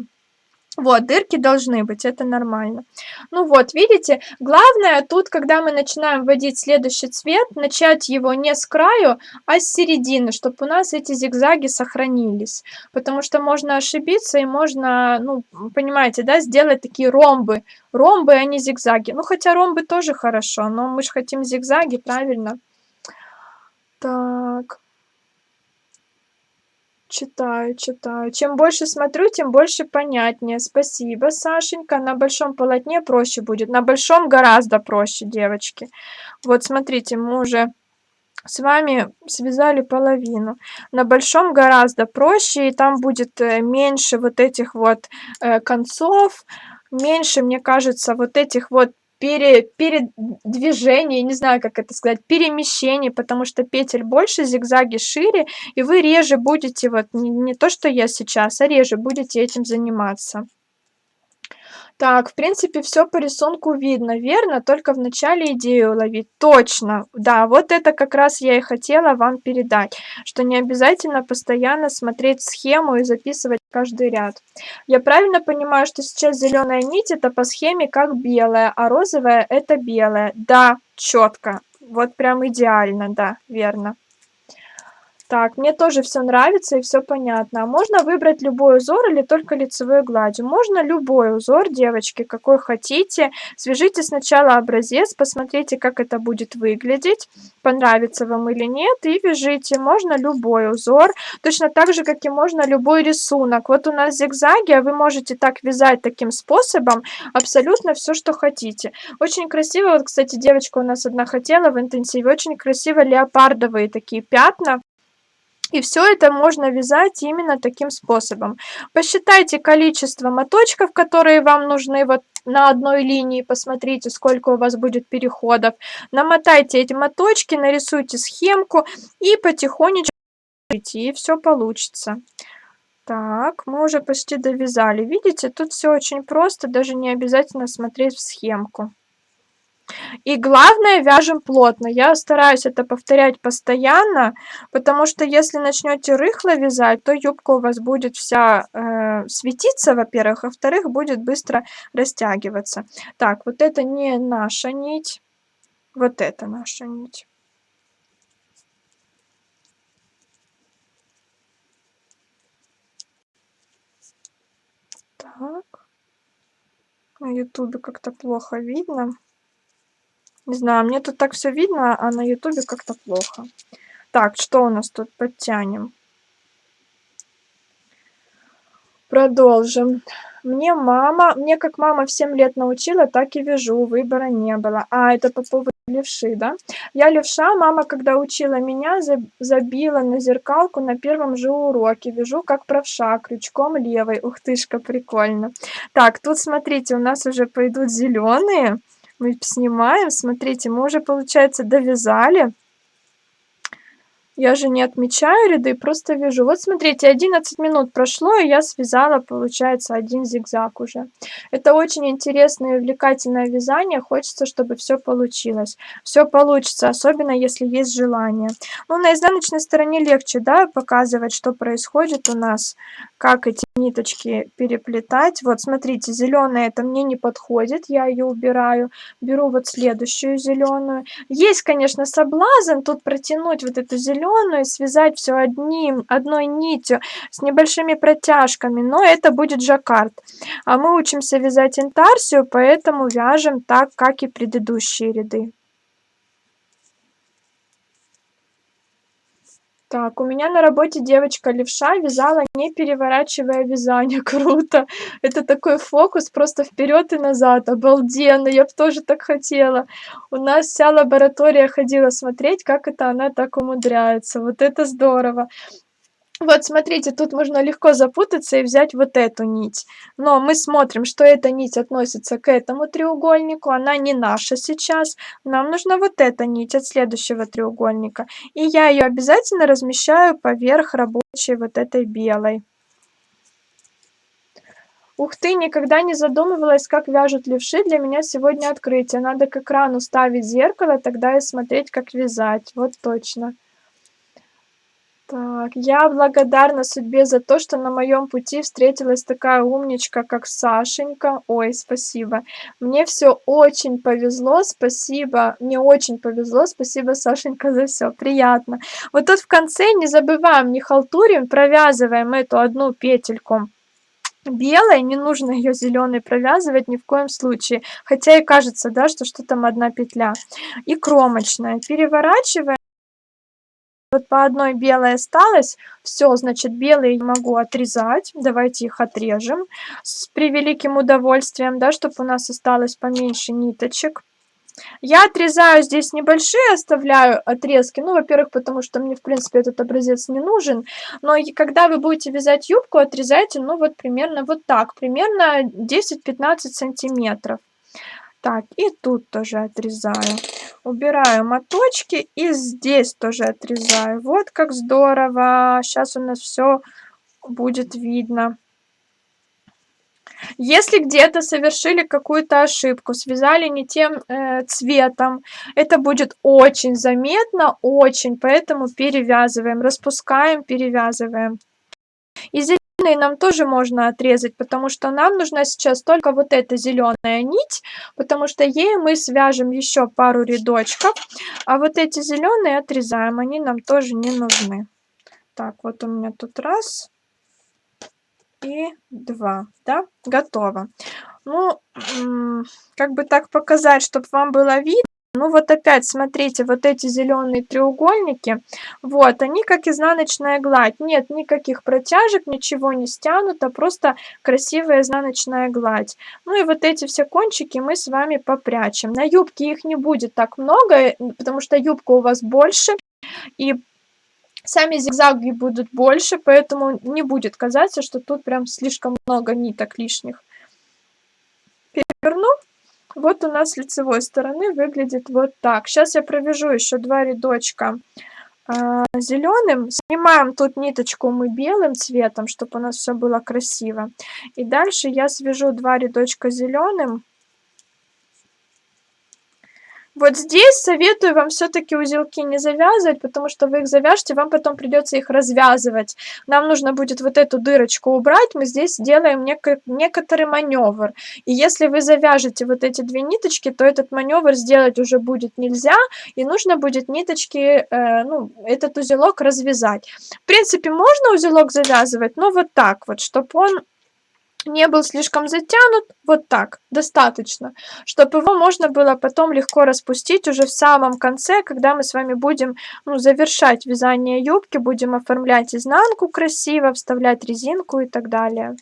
Вот, дырки должны быть, это нормально. Ну вот, видите, главное тут, когда мы начинаем вводить следующий цвет, начать его не с краю, а с середины, чтобы у нас эти зигзаги сохранились. Потому что можно ошибиться и можно, ну, понимаете, да, сделать такие ромбы. Ромбы, а не зигзаги. Ну, хотя ромбы тоже хорошо, но мы же хотим зигзаги, правильно? Так. Читаю, читаю. Чем больше смотрю, тем больше понятнее. Спасибо, Сашенька. На большом полотне проще будет. На большом гораздо проще, девочки. Вот смотрите, мы уже с вами связали половину. На большом гораздо проще, и там будет меньше вот этих вот концов, меньше, мне кажется, вот этих вот передвижений, не знаю, как это сказать, перемещений, потому что петель больше, зигзаги шире, и вы реже будете, вот не то, что я сейчас, а реже будете этим заниматься. Так, в принципе, все по рисунку видно, верно? Только в начале идею уловить. Точно, да, вот это как раз я и хотела вам передать, что не обязательно постоянно смотреть схему и записывать каждый ряд. Я правильно понимаю, что сейчас зеленая нить это по схеме как белая, а розовая это белая? Да, четко. Вот прям идеально, да, верно. Так, мне тоже все нравится и все понятно. А можно выбрать любой узор или только лицевой гладью? Можно любой узор, девочки, какой хотите. Свяжите сначала образец, посмотрите, как это будет выглядеть, понравится вам или нет, и вяжите. Можно любой узор, точно так же, как и можно любой рисунок. Вот у нас зигзаги, а вы можете так вязать таким способом абсолютно все, что хотите. Очень красиво, вот, кстати, девочка у нас одна хотела в интенсиве, очень красиво леопардовые такие пятна. И все это можно вязать именно таким способом. Посчитайте количество моточков, которые вам нужны вот на одной линии, посмотрите, сколько у вас будет переходов. Намотайте эти моточки, нарисуйте схемку и потихонечку вяжите, и все получится. Так, мы уже почти довязали. Видите, тут все очень просто, даже не обязательно смотреть в схемку. И главное, вяжем плотно. Я стараюсь это повторять постоянно, потому что если начнете рыхло вязать, то юбка у вас будет вся светиться, во-первых, а во-вторых, будет быстро растягиваться. Так, вот это не наша нить, вот это наша нить. Так, на ютубе как-то плохо видно. Не знаю, мне тут так все видно, а на ютубе как-то плохо. Так, что у нас тут? Подтянем. Продолжим. Мне как мама в 7 лет научила, так и вяжу, выбора не было. А, это по поводу левши, да? Я левша, мама, когда учила меня, забила на зеркалку на первом же уроке. Вяжу как правша, крючком левой. Ух тышка, прикольно. Так, тут смотрите, у нас уже пойдут зеленые. Мы снимаем, смотрите, мы уже, получается, довязали. Я же не отмечаю ряды, просто вяжу. Вот смотрите, 11 минут прошло, и я связала, получается, один зигзаг уже. Это очень интересное и увлекательное вязание. Хочется, чтобы все получилось. Все получится, особенно если есть желание. Ну, на изнаночной стороне легче, да, показывать, что происходит у нас, как эти ниточки переплетать. Вот, смотрите, зеленая это мне не подходит, я ее убираю. Беру вот следующую зеленую. Есть, конечно, соблазн тут протянуть вот эту зеленую, связать все одной нитью с небольшими протяжками, но это будет жаккард. А мы учимся вязать интарсию, поэтому вяжем так, как и предыдущие ряды. Так, у меня на работе девочка-левша вязала, не переворачивая вязание. Круто! Это такой фокус просто вперед и назад. Обалденно! Я бы тоже так хотела. У нас вся лаборатория ходила смотреть, как это она так умудряется. Вот это здорово! Вот смотрите, тут можно легко запутаться и взять вот эту нить. Но мы смотрим, что эта нить относится к этому треугольнику, она не наша сейчас. Нам нужна вот эта нить от следующего треугольника. И я ее обязательно размещаю поверх рабочей вот этой белой. Ух ты, никогда не задумывалась, как вяжут левши. Для меня сегодня открытие. Надо к экрану ставить зеркало, тогда и смотреть, как вязать. Вот точно. Так, я благодарна судьбе за то, что на моем пути встретилась такая умничка, как Сашенька. Ой, спасибо. Мне все очень повезло, спасибо. Мне очень повезло, спасибо, Сашенька, за все. Приятно. Вот тут в конце не забываем, не халтурим, провязываем эту одну петельку белой, не нужно ее зеленой провязывать ни в коем случае. Хотя и кажется, да, что там одна петля. И кромочная. Переворачиваем. Вот по одной белой осталось. Все, значит, белые могу отрезать. Давайте их отрежем с превеликим удовольствием, да, чтобы у нас осталось поменьше ниточек. Я отрезаю здесь небольшие, оставляю отрезки. Ну, во-первых, потому что мне, в принципе, этот образец не нужен. Но и когда вы будете вязать юбку, отрезайте, ну, вот примерно вот так. Примерно 10-15 сантиметров. Так, и тут тоже отрезаю. Убираю моточки и здесь тоже отрезаю. Вот как здорово. Сейчас у нас все будет видно. Если где-то совершили какую-то ошибку, связали не тем цветом, это будет очень заметно, очень, поэтому перевязываем, распускаем, перевязываем. И зеленые нам тоже можно отрезать, потому что нам нужна сейчас только вот эта зеленая нить, потому что ей мы свяжем еще пару рядочков, а вот эти зеленые отрезаем, они нам тоже не нужны. Так, вот у меня тут раз и 2, да, готово. Ну, как бы так показать, чтобы вам было видно. Ну, вот опять смотрите, вот эти зеленые треугольники, вот, они как изнаночная гладь. Нет никаких протяжек, ничего не стянуто, просто красивая изнаночная гладь. Ну и вот эти все кончики мы с вами попрячем. На юбке их не будет так много, потому что юбка у вас больше, и сами зигзаги будут больше, поэтому не будет казаться, что тут прям слишком много ниток лишних. Переверну. Вот у нас с лицевой стороны выглядит вот так. Сейчас я провяжу еще 2 рядочка зеленым. Снимаем тут ниточку мы белым цветом, чтобы у нас все было красиво. И дальше я свяжу 2 рядочка зеленым. Вот здесь советую вам все-таки узелки не завязывать, потому что вы их завяжете, вам потом придется их развязывать. Нам нужно будет вот эту дырочку убрать, мы здесь делаем некоторый маневр. И если вы завяжете вот эти 2 ниточки, то этот маневр сделать уже будет нельзя, и нужно будет ниточки, ну, этот узелок развязать. В принципе, можно узелок завязывать, но вот так вот, чтобы он не был слишком затянут, вот так, достаточно, чтобы его можно было потом легко распустить уже в самом конце, когда мы с вами будем, ну, завершать вязание юбки, будем оформлять изнанку красиво, вставлять резинку и так далее.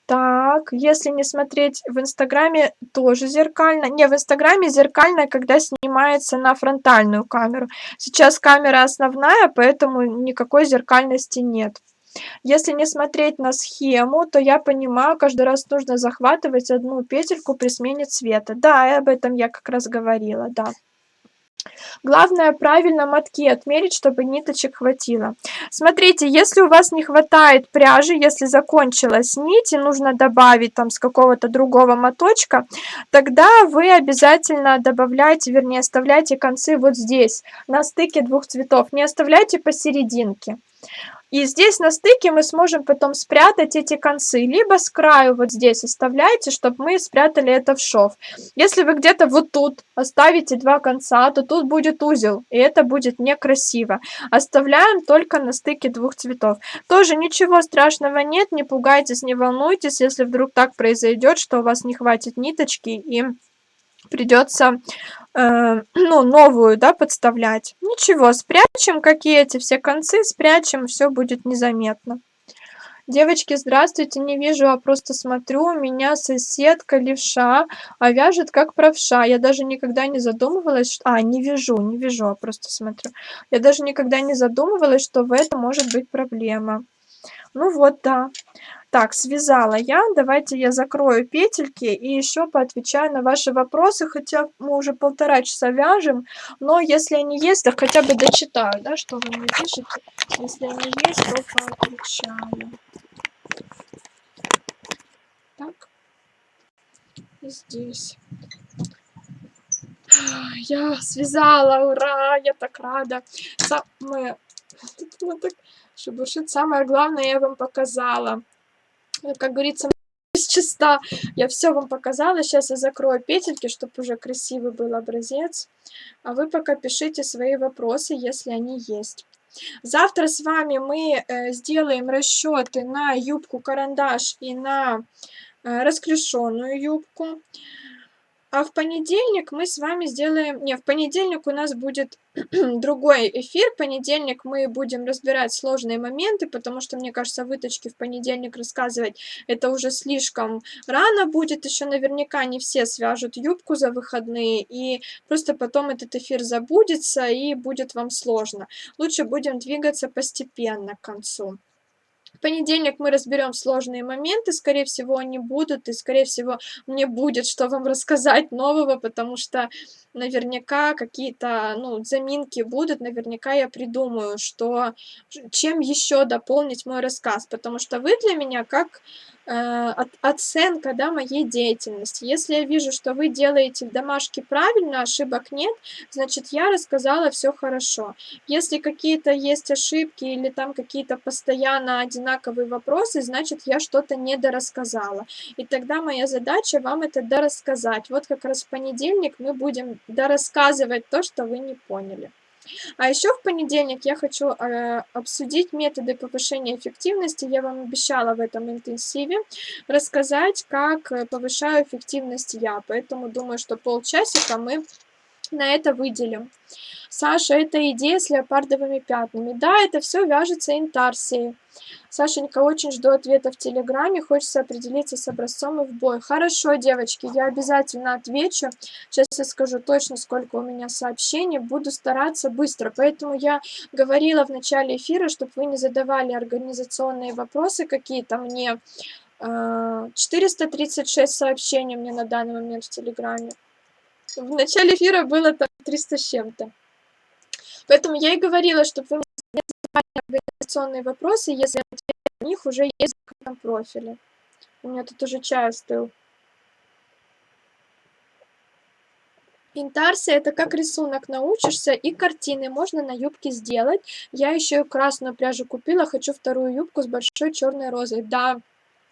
Так, если не смотреть в Инстаграме, тоже зеркально. Не, в Инстаграме зеркально, когда снимается на фронтальную камеру. Сейчас камера основная, поэтому никакой зеркальности нет. Если не смотреть на схему, то я понимаю, каждый раз нужно захватывать одну петельку при смене цвета. Да, и об этом я как раз говорила, да. Главное правильно мотки отмерить, чтобы ниточек хватило. Смотрите, если у вас не хватает пряжи, если закончилась нить и нужно добавить там с какого-то другого моточка, тогда вы обязательно добавляйте, вернее, оставляйте концы вот здесь, на стыке 2 цветов. Не оставляйте посерединке. И здесь на стыке мы сможем потом спрятать эти концы. Либо с краю вот здесь оставляйте, чтобы мы спрятали это в шов. Если вы где-то вот тут оставите 2 конца, то тут будет узел, и это будет некрасиво. Оставляем только на стыке 2 цветов. Тоже ничего страшного нет, не пугайтесь, не волнуйтесь, если вдруг так произойдет, что у вас не хватит ниточки и придется ну, новую, да, подставлять. Ничего, спрячем, какие эти все концы, спрячем, все будет незаметно. Девочки, здравствуйте, не вижу, а просто смотрю, у меня соседка левша, а вяжет как правша. Я даже никогда не задумывалась, что... не вижу, а просто смотрю. Я даже никогда не задумывалась, что в этом может быть проблема. Ну вот, да. Так, связала я. Давайте я закрою петельки и еще поотвечаю на ваши вопросы, хотя мы уже 1,5 часа вяжем, но если они есть, то хотя бы дочитаю, да, что вы мне пишете. Если они есть, то поотвечаю. Так, и здесь. Я связала, ура, я так рада. Самое, шебуршит, самое главное я вам показала. Как говорится, чиста. Я все вам показала. Сейчас я закрою петельки, чтобы уже красивый был образец. А вы пока пишите свои вопросы, если они есть. Завтра с вами мы сделаем расчеты на юбку-карандаш и на расклешенную юбку. А в понедельник мы с вами сделаем... Не, в понедельник у нас будет другой эфир. В понедельник мы будем разбирать сложные моменты, потому что, мне кажется, выточки в понедельник рассказывать это уже слишком рано будет. Еще наверняка не все свяжут юбку за выходные, и просто потом этот эфир забудется, и будет вам сложно. Лучше будем двигаться постепенно к концу. В понедельник мы разберем сложные моменты, скорее всего, они будут, и, скорее всего, мне будет что вам рассказать нового, потому что наверняка какие-то, ну, заминки будут, наверняка я придумаю, что, чем еще дополнить мой рассказ, потому что вы для меня как оценка, да, моей деятельности. Если я вижу, что вы делаете домашки правильно, ошибок нет, значит, я рассказала все хорошо. Если какие-то есть ошибки или там какие-то постоянно одинаковые вопросы, значит, я что-то недорассказала. И тогда моя задача вам это дорассказать. Вот как раз в понедельник мы будем дорассказывать то, что вы не поняли. А еще в понедельник я хочу обсудить методы повышения эффективности. Я вам обещала в этом интенсиве рассказать, как повышаю эффективность я. Поэтому думаю, что полчасика мы на это выделим. Саша, это идея с леопардовыми пятнами. Да, это все вяжется интарсией. Сашенька, очень жду ответа в Телеграме. Хочется определиться с образцом и в бой. Хорошо, девочки, я обязательно отвечу. Сейчас я скажу точно, сколько у меня сообщений. Буду стараться быстро. Поэтому я говорила в начале эфира, чтобы вы не задавали организационные вопросы какие-то мне. 436 сообщений мне на данный момент в Телеграме. В начале эфира было там 300 с чем-то. Поэтому я и говорила, чтобы вы не задавали организационные вопросы, если ответ на них уже есть в этом профиле. У меня тут уже чай остыл. Интарсия — это как рисунок научишься, и картины можно на юбке сделать. Я еще и красную пряжу купила, хочу вторую юбку с большой черной розой. Да,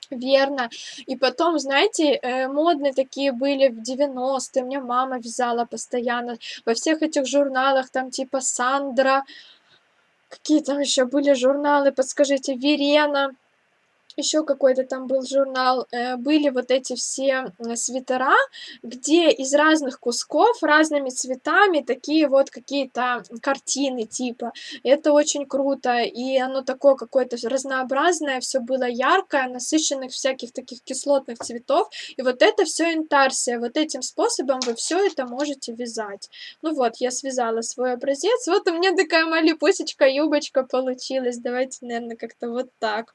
верно. И потом, знаете, модные такие были в 90-е, мне мама вязала постоянно во всех этих журналах, там типа Сандра, какие там еще были журналы, подскажите, Верена. Еще какой-то там был журнал, были вот эти все свитера, где из разных кусков разными цветами такие вот какие-то картины типа. Это очень круто, и оно такое какое-то разнообразное, все было яркое, насыщенных всяких таких кислотных цветов. И вот это все интарсия. Вот этим способом вы все это можете вязать. Ну вот, я связала свой образец. Вот у меня такая малипусечка, юбочка получилась. Давайте, наверное, как-то вот так.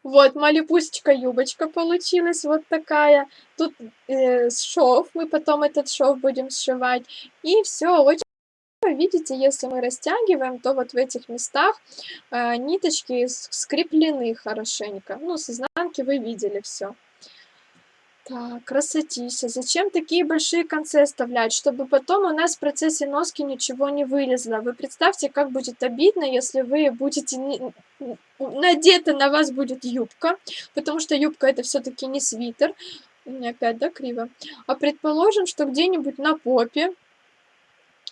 Вот, малипусечка юбочка получилась вот такая. Тут шов, мы потом этот шов будем сшивать. И все очень видите, если мы растягиваем, то вот в этих местах ниточки скреплены хорошенько. Ну, с изнанки вы видели все. Так, красотища. Зачем такие большие концы оставлять? Чтобы потом у нас в процессе носки ничего не вылезло. Вы представьте, как будет обидно, если вы будете... Надета на вас будет юбка, потому что юбка это все-таки не свитер. У меня опять, да, криво. А предположим, что где-нибудь на попе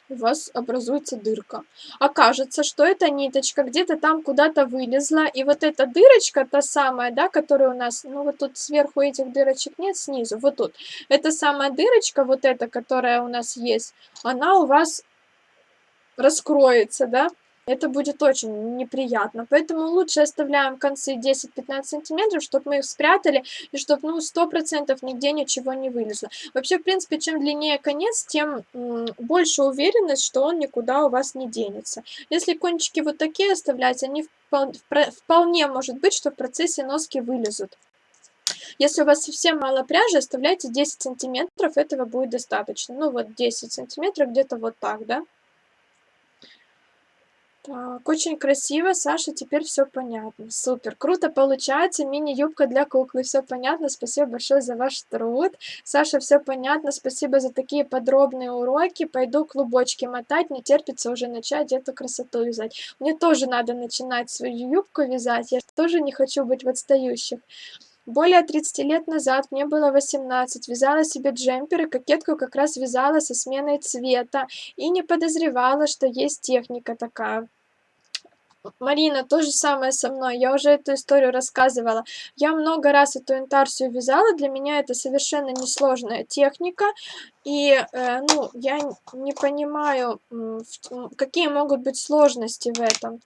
у вас образуется дырка. Окажется, что эта ниточка где-то там куда-то вылезла, и вот эта дырочка, та самая, да, которая у нас, ну вот тут сверху этих дырочек нет, снизу, вот тут, эта самая дырочка, вот эта, которая у нас есть, она у вас раскроется, да, это будет очень неприятно. Поэтому лучше оставляем концы 10-15 сантиметров, чтобы мы их спрятали, и чтобы, ну, 100% нигде ничего не вылезло. Вообще, в принципе, чем длиннее конец, тем больше уверенность, что он никуда у вас не денется. Если кончики вот такие оставлять, они вполне может быть, что в процессе носки вылезут. Если у вас совсем мало пряжи, оставляйте 10 сантиметров, этого будет достаточно. Ну вот 10 сантиметров, где-то вот так, да. Так, очень красиво, Саша, теперь все понятно. Супер, круто получается. Мини-юбка для куклы, все понятно. Спасибо большое за ваш труд. Саша, все понятно. Спасибо за такие подробные уроки. Пойду клубочки мотать. Не терпится уже начать эту красоту вязать. Мне тоже надо начинать свою юбку вязать. Я тоже не хочу быть в отстающих. Более 30 лет назад, мне было 18, вязала себе джемперы, кокетку как раз вязала со сменой цвета и не подозревала, что есть техника такая. Марина, то же самое со мной. Я уже эту историю рассказывала. Я много раз эту интарсию вязала. Для меня это совершенно несложная техника. И, ну, я не понимаю, какие могут быть сложности в этом.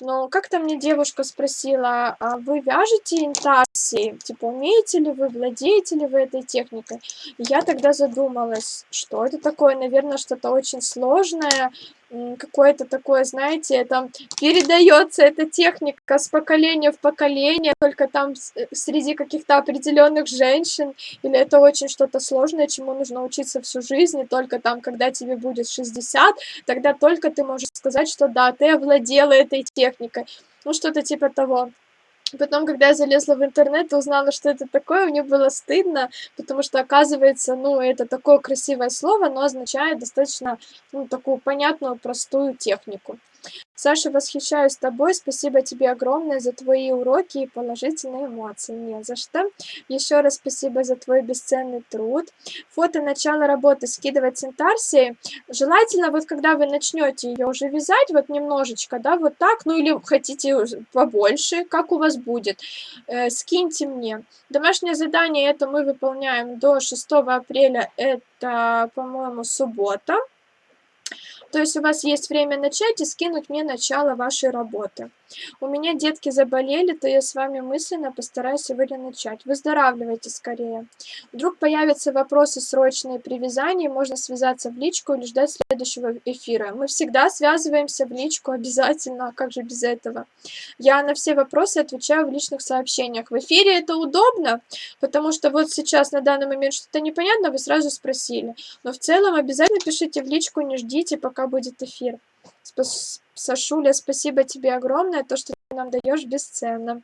Но как-то мне девушка спросила, а вы вяжете интарсии? Типа, умеете ли вы, владеете ли вы этой техникой? И я тогда задумалась, что это такое, наверное, что-то очень сложное, какое-то такое, знаете, там передается эта техника с поколения в поколение, только там среди каких-то определенных женщин, или это очень что-то сложное, чему нужно учиться всю жизнь, и только там, когда тебе будет 60, тогда только ты можешь сказать, что да, ты овладела этой техникой. Ну, что-то типа того. Потом, когда я залезла в интернет и узнала, что это такое, мне было стыдно, потому что, оказывается, ну, это такое красивое слово, но означает достаточно, ну, такую понятную, простую технику. Саша, восхищаюсь тобой. Спасибо тебе огромное за твои уроки и положительные эмоции. Не за что. Еще раз спасибо за твой бесценный труд. Фото начала работы скидывать с интарсией. Желательно, вот когда вы начнете ее уже вязать, вот немножечко, да, вот так, ну или хотите побольше, как у вас будет, скиньте мне. Домашнее задание это мы выполняем до 6 апреля, это, по-моему, суббота. То есть у вас есть время начать и скинуть мне начало вашей работы. У меня детки заболели, то я с вами мысленно постараюсь сегодня начать. Выздоравливайте скорее. Вдруг появятся вопросы срочные при вязании, можно связаться в личку или ждать следующего эфира. Мы всегда связываемся в личку обязательно, а как же без этого? Я на все вопросы отвечаю в личных сообщениях. В эфире это удобно, потому что вот сейчас на данный момент что-то непонятно, вы сразу спросили. Но в целом обязательно пишите в личку, не ждите, пока будет эфир. Сашуля, спасибо тебе огромное, то, что ты нам даешь, бесценно.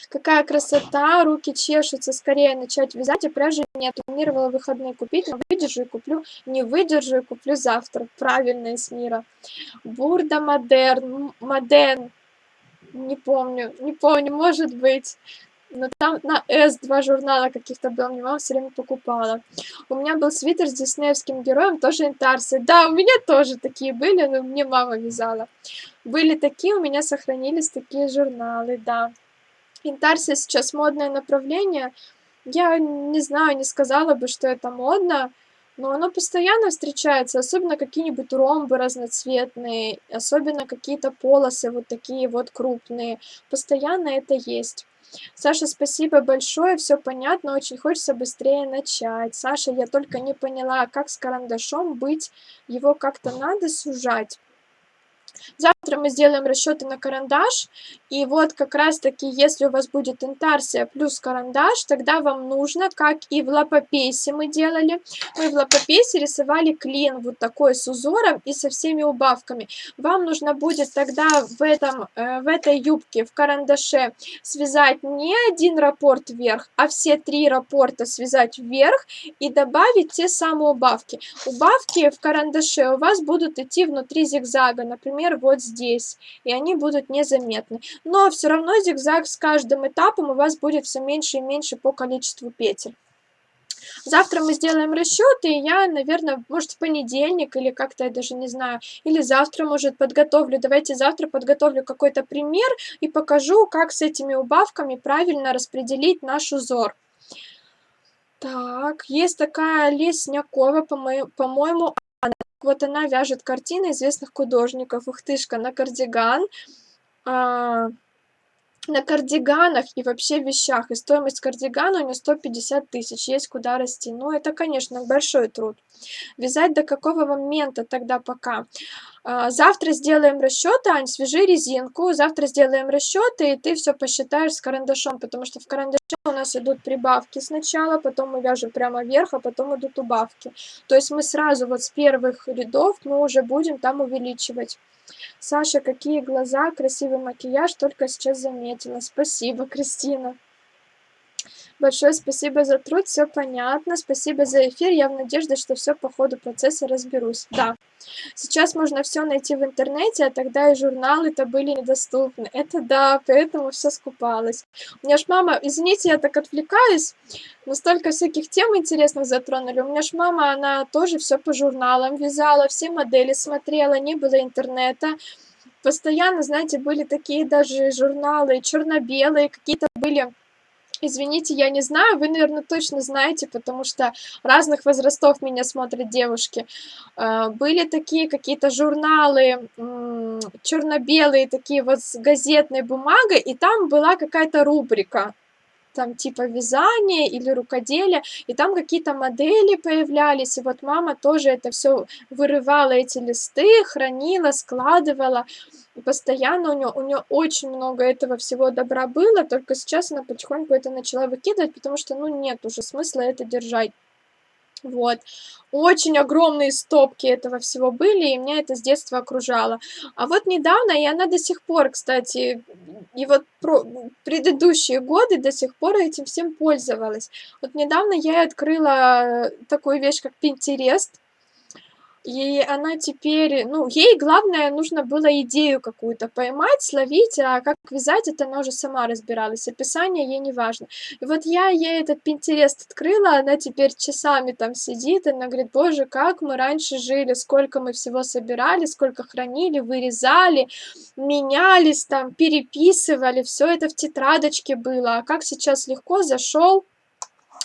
Какая красота, руки чешутся, скорее начать вязать, а пряжи нет. Планировала выходные купить, но выдержу и куплю, не выдержу и куплю завтра. Правильно, Эсмира. Бурда модерн, не помню, может быть. Но там на S 2 журнала каких-то было, мне мама все время покупала. У меня был свитер с диснеевским героем, тоже интарсы. Да, у меня тоже такие были, но мне мама вязала. Были такие, у меня сохранились такие журналы, да. Интарсы сейчас модное направление. Я не знаю, не сказала бы, что это модно, но оно постоянно встречается, особенно какие-нибудь ромбы разноцветные, особенно какие-то полосы вот такие вот крупные. Постоянно это есть. Саша, спасибо большое, все понятно, очень хочется быстрее начать. Саша, я только не поняла, как с карандашом быть, его как-то надо сужать. Завтра мы сделаем расчеты на карандаш, и вот как раз-таки, если у вас будет интарсия плюс карандаш, тогда вам нужно, как и в лапопейсе мы делали, мы в лапопейсе рисовали клин вот такой с узором и со всеми убавками. Вам нужно будет тогда в этой юбке, в карандаше связать не один раппорт вверх, а все 3 раппорта связать вверх и добавить те самые убавки. Убавки в карандаше у вас будут идти внутри зигзага, например, вот здесь, и они будут незаметны. Но все равно зигзаг с каждым этапом у вас будет все меньше и меньше по количеству петель. Завтра мы сделаем расчеты, и я, наверное, может, в понедельник или как-то, я даже не знаю, или завтра, может, подготовлю. Давайте завтра подготовлю какой-то пример и покажу, как с этими убавками правильно распределить наш узор. Так, есть такая Леснякова, по-моему, вот она вяжет картины известных художников. Ухтышка на кардиган. На кардиганах и вообще вещах. И стоимость кардигана у нее 150 тысяч. Есть куда расти. Ну, это, конечно, большой труд. Вязать до какого момента тогда пока? Завтра сделаем расчеты, Ань, свяжи резинку. Завтра сделаем расчеты, и ты все посчитаешь с карандашом, потому что в карандаше у нас идут прибавки сначала, потом мы вяжем прямо вверх, а потом идут убавки. То есть мы сразу вот с первых рядов мы уже будем там увеличивать. Саша, какие глаза, красивый макияж, только сейчас заметила. Спасибо, Кристина. Большое спасибо за труд, все понятно. Спасибо за эфир. Я в надежде, что все по ходу процесса разберусь. Да, сейчас можно все найти в интернете, а тогда и журналы-то были недоступны. Это да, поэтому все скупалось. У меня ж мама, извините, я так отвлекаюсь, но столько всяких тем интересных затронули. У меня ж мама, она тоже все по журналам вязала, все модели смотрела, не было интернета. Постоянно, знаете, были такие даже журналы черно-белые, какие-то были. Извините, я не знаю, вы, наверное, точно знаете, потому что разных возрастов меня смотрят девушки. Были такие какие-то журналы черно-белые, такие вот с газетной бумагой, и там была какая-то рубрика. Там типа вязание или рукоделие, и там какие-то модели появлялись, и вот мама тоже это все вырывала, эти листы, хранила, складывала, и постоянно у нее очень много этого всего добра было, только сейчас она потихоньку это начала выкидывать, потому что, ну, нет уже смысла это держать. Вот. Очень огромные стопки этого всего были, и меня это с детства окружало. А вот недавно, и она до сих пор, кстати, и вот предыдущие годы до сих пор этим всем пользовалась. Вот недавно я открыла такую вещь, как Pinterest. И она теперь, ну, ей главное нужно было идею какую-то поймать, словить, а как вязать, это она уже сама разбиралась, описание ей не важно. И вот я ей этот Pinterest открыла, она теперь часами там сидит, она говорит: боже, как мы раньше жили, сколько мы всего собирали, сколько хранили, вырезали, менялись там, переписывали, все это в тетрадочке было, а как сейчас легко зашел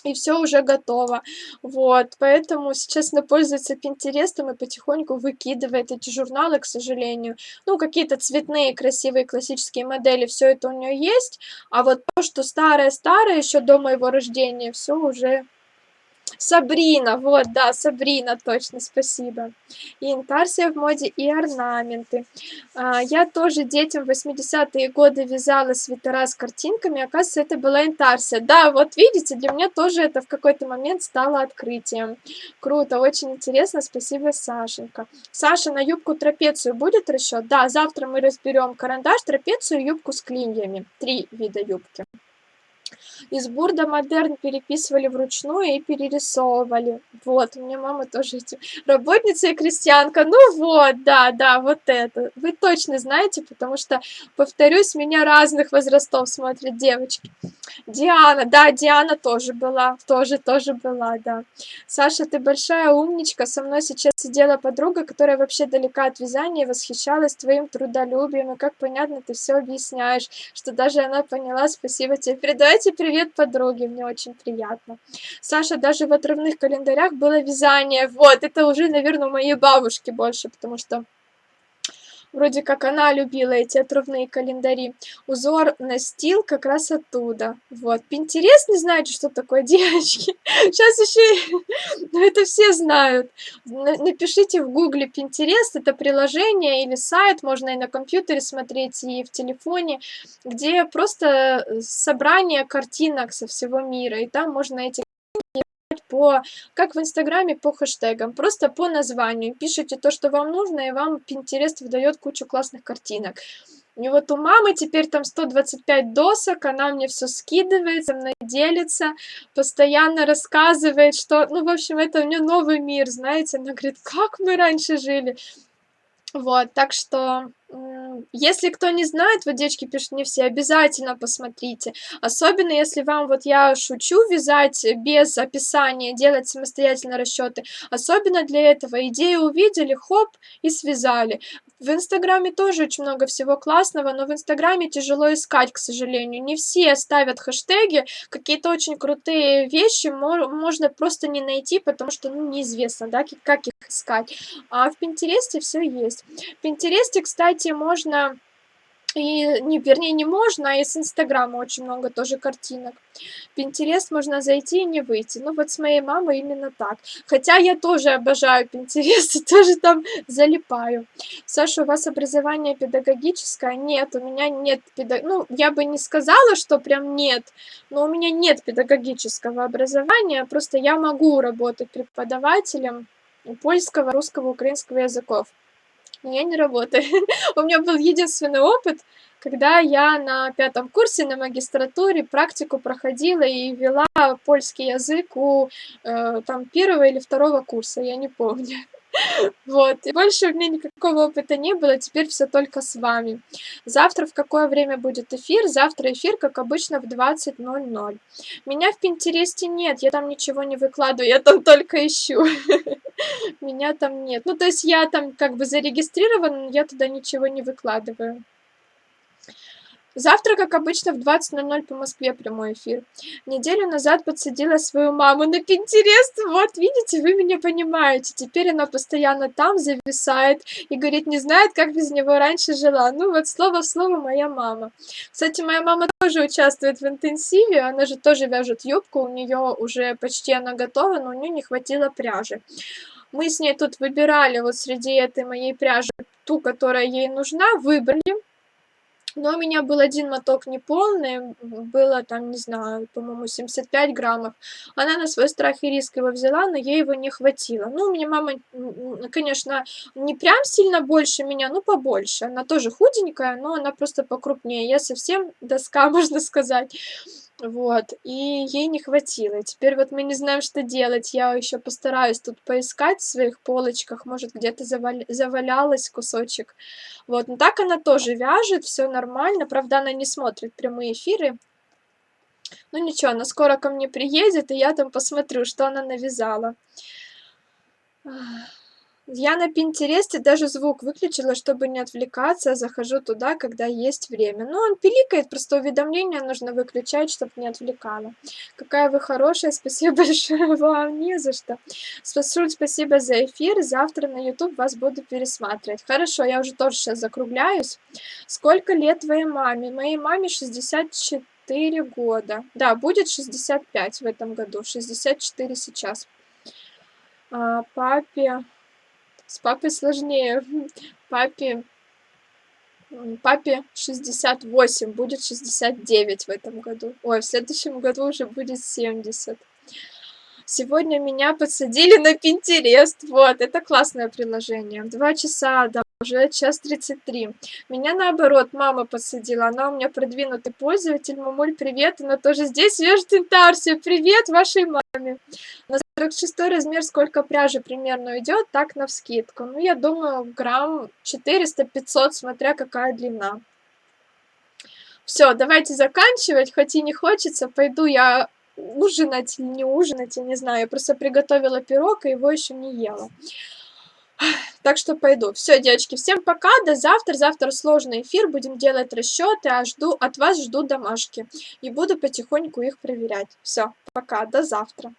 и все уже готово. Вот, поэтому сейчас она пользуется "Пинтерестом" и потихоньку выкидывает эти журналы, к сожалению. Ну, какие-то цветные, красивые, классические модели, все это у нее есть, а вот то, что старое-старое, еще до моего рождения, все уже Сабрина, вот, да, Сабрина, точно, спасибо. И интарсия в моде, и орнаменты. Я тоже детям в 80-е годы вязала свитера с картинками, оказывается, это была интарсия. Да, вот видите, для меня тоже это в какой-то момент стало открытием. Круто, очень интересно, спасибо, Сашенька. Саша, на юбку трапецию будет расчет? Да, завтра мы разберем карандаш, трапецию и юбку с клиньями. 3 вида юбки. Из Бурда Модерн переписывали вручную и перерисовывали. Вот, у меня мама тоже этим. Работница и крестьянка. Ну вот, да, да, вот это. Вы точно знаете, потому что, повторюсь, меня разных возрастов смотрят девочки. Диана, да, Диана тоже была, тоже была, да. Саша, ты большая умничка. Со мной сейчас сидела подруга, которая вообще далека от вязания и восхищалась твоим трудолюбием. И как понятно, ты все объясняешь, что даже она поняла. Спасибо тебе. Передавайте привет подруге, мне очень приятно. Саша, даже в отрывных календарях было вязание. Вот, это уже, наверное, у моей бабушки больше, потому что вроде как она любила эти отрывные календари. Узор настил как раз оттуда. Вот. Пинтерест, не знаете, что такое, девочки? Сейчас еще... Ну, это все знают. Напишите в гугле Pinterest, это приложение или сайт, можно и на компьютере смотреть, и в телефоне, где просто собрание картинок со всего мира, и там можно эти по, как в Инстаграме, по хэштегам, просто по названию. Пишите то, что вам нужно, и вам Pinterest выдает кучу классных картинок. И вот у мамы теперь там 125 досок, она мне все скидывает, со мной делится, постоянно рассказывает, что, ну, в общем, это у нее новый мир, знаете, она говорит, как мы раньше жили. Вот, так что, если кто не знает, вот девочки пишут мне все, обязательно посмотрите. Особенно если вам, вот я шучу, вязать без описания, делать самостоятельно расчеты. Особенно для этого идею увидели, хоп, и связали. В Инстаграме тоже очень много всего классного, но в Инстаграме тяжело искать, к сожалению. Не все ставят хэштеги, какие-то очень крутые вещи можно просто не найти, потому что, ну, неизвестно, да, как их искать. А в Пинтересте все есть. В Пинтересте, кстати, можно и не, вернее, не можно, а из Инстаграма очень много тоже картинок. В Pinterest можно зайти и не выйти. Ну, вот с моей мамой именно так. Хотя я тоже обожаю Pinterest, и тоже там залипаю. Саша, у вас образование педагогическое? Нет, у меня нет Ну, я бы не сказала, что прям нет, но у меня нет педагогического образования, просто я могу работать преподавателем польского, русского, украинского языков. Но я не работаю. У меня был единственный опыт, когда я на 5 курсе на магистратуре практику проходила и вела польский язык у там 1 или 2 курса, я не помню. Вот, и больше у меня никакого опыта не было, теперь все только с вами. Завтра в какое время будет эфир? Завтра эфир, как обычно, в 20:00. Меня в Пинтересте нет, я там ничего не выкладываю, я там только ищу. Меня там нет. Ну, то есть я там как бы зарегистрирована, но я туда ничего не выкладываю. Завтра, как обычно, в 20:00 по Москве прямой эфир. Неделю назад подсадила свою маму на Pinterest. Вот, видите, вы меня понимаете. Теперь она постоянно там зависает и говорит, не знает, как без него раньше жила. Ну, вот слово в слово моя мама. Кстати, моя мама тоже участвует в интенсиве. Она же тоже вяжет юбку. У нее уже почти она готова, но у нее не хватило пряжи. Мы с ней тут выбирали вот среди этой моей пряжи ту, которая ей нужна, выбрали. Но у меня был один моток неполный, было там, не знаю, по-моему, 75 граммов. Она на свой страх и риск его взяла, но ей его не хватило. Ну, у меня мама, конечно, не прям сильно больше меня, ну, побольше. Она тоже худенькая, но она просто покрупнее. Я совсем доска, можно сказать. Вот, и ей не хватило. И теперь вот мы не знаем, что делать. Я еще постараюсь тут поискать в своих полочках, может, где-то завалялась кусочек. Вот, но так она тоже вяжет, все нормально. Правда, она не смотрит прямые эфиры. Ну ничего, она скоро ко мне приедет, и я там посмотрю, что она навязала. Я на Пинтересте даже звук выключила, чтобы не отвлекаться, захожу туда, когда есть время. Ну, он пиликает, просто уведомления нужно выключать, чтобы не отвлекало. Какая вы хорошая, спасибо большое вам, не за что. Спасибо за эфир, завтра на YouTube вас буду пересматривать. Хорошо, я уже тоже сейчас закругляюсь. Сколько лет твоей маме? Моей маме 64 года. Да, будет 65 в этом году, 64 сейчас. Папе... С папой сложнее. Папе, папе 68, будет 69 в этом году. Ой, в следующем году уже будет 70. Сегодня меня подсадили на Пинтерест. Вот, это классное приложение. 2 часа, да, уже час 33. Меня наоборот мама подсадила. Она у меня продвинутый пользователь. Мамуль, привет. Она тоже здесь вяжет интарсию. Привет вашей маме. На 46 размер сколько пряжи примерно уйдет, так навскидку. Ну, я думаю, грамм 400-500, смотря какая длина. Все, давайте заканчивать, хоть и не хочется. Пойду я ужинать или не ужинать, я не знаю. Я просто приготовила пирог, и его еще не ела. Так что пойду. Все, девочки, всем пока, до завтра. Завтра сложный эфир, будем делать расчеты, а от вас жду домашки. И буду потихоньку их проверять. Все, пока, до завтра.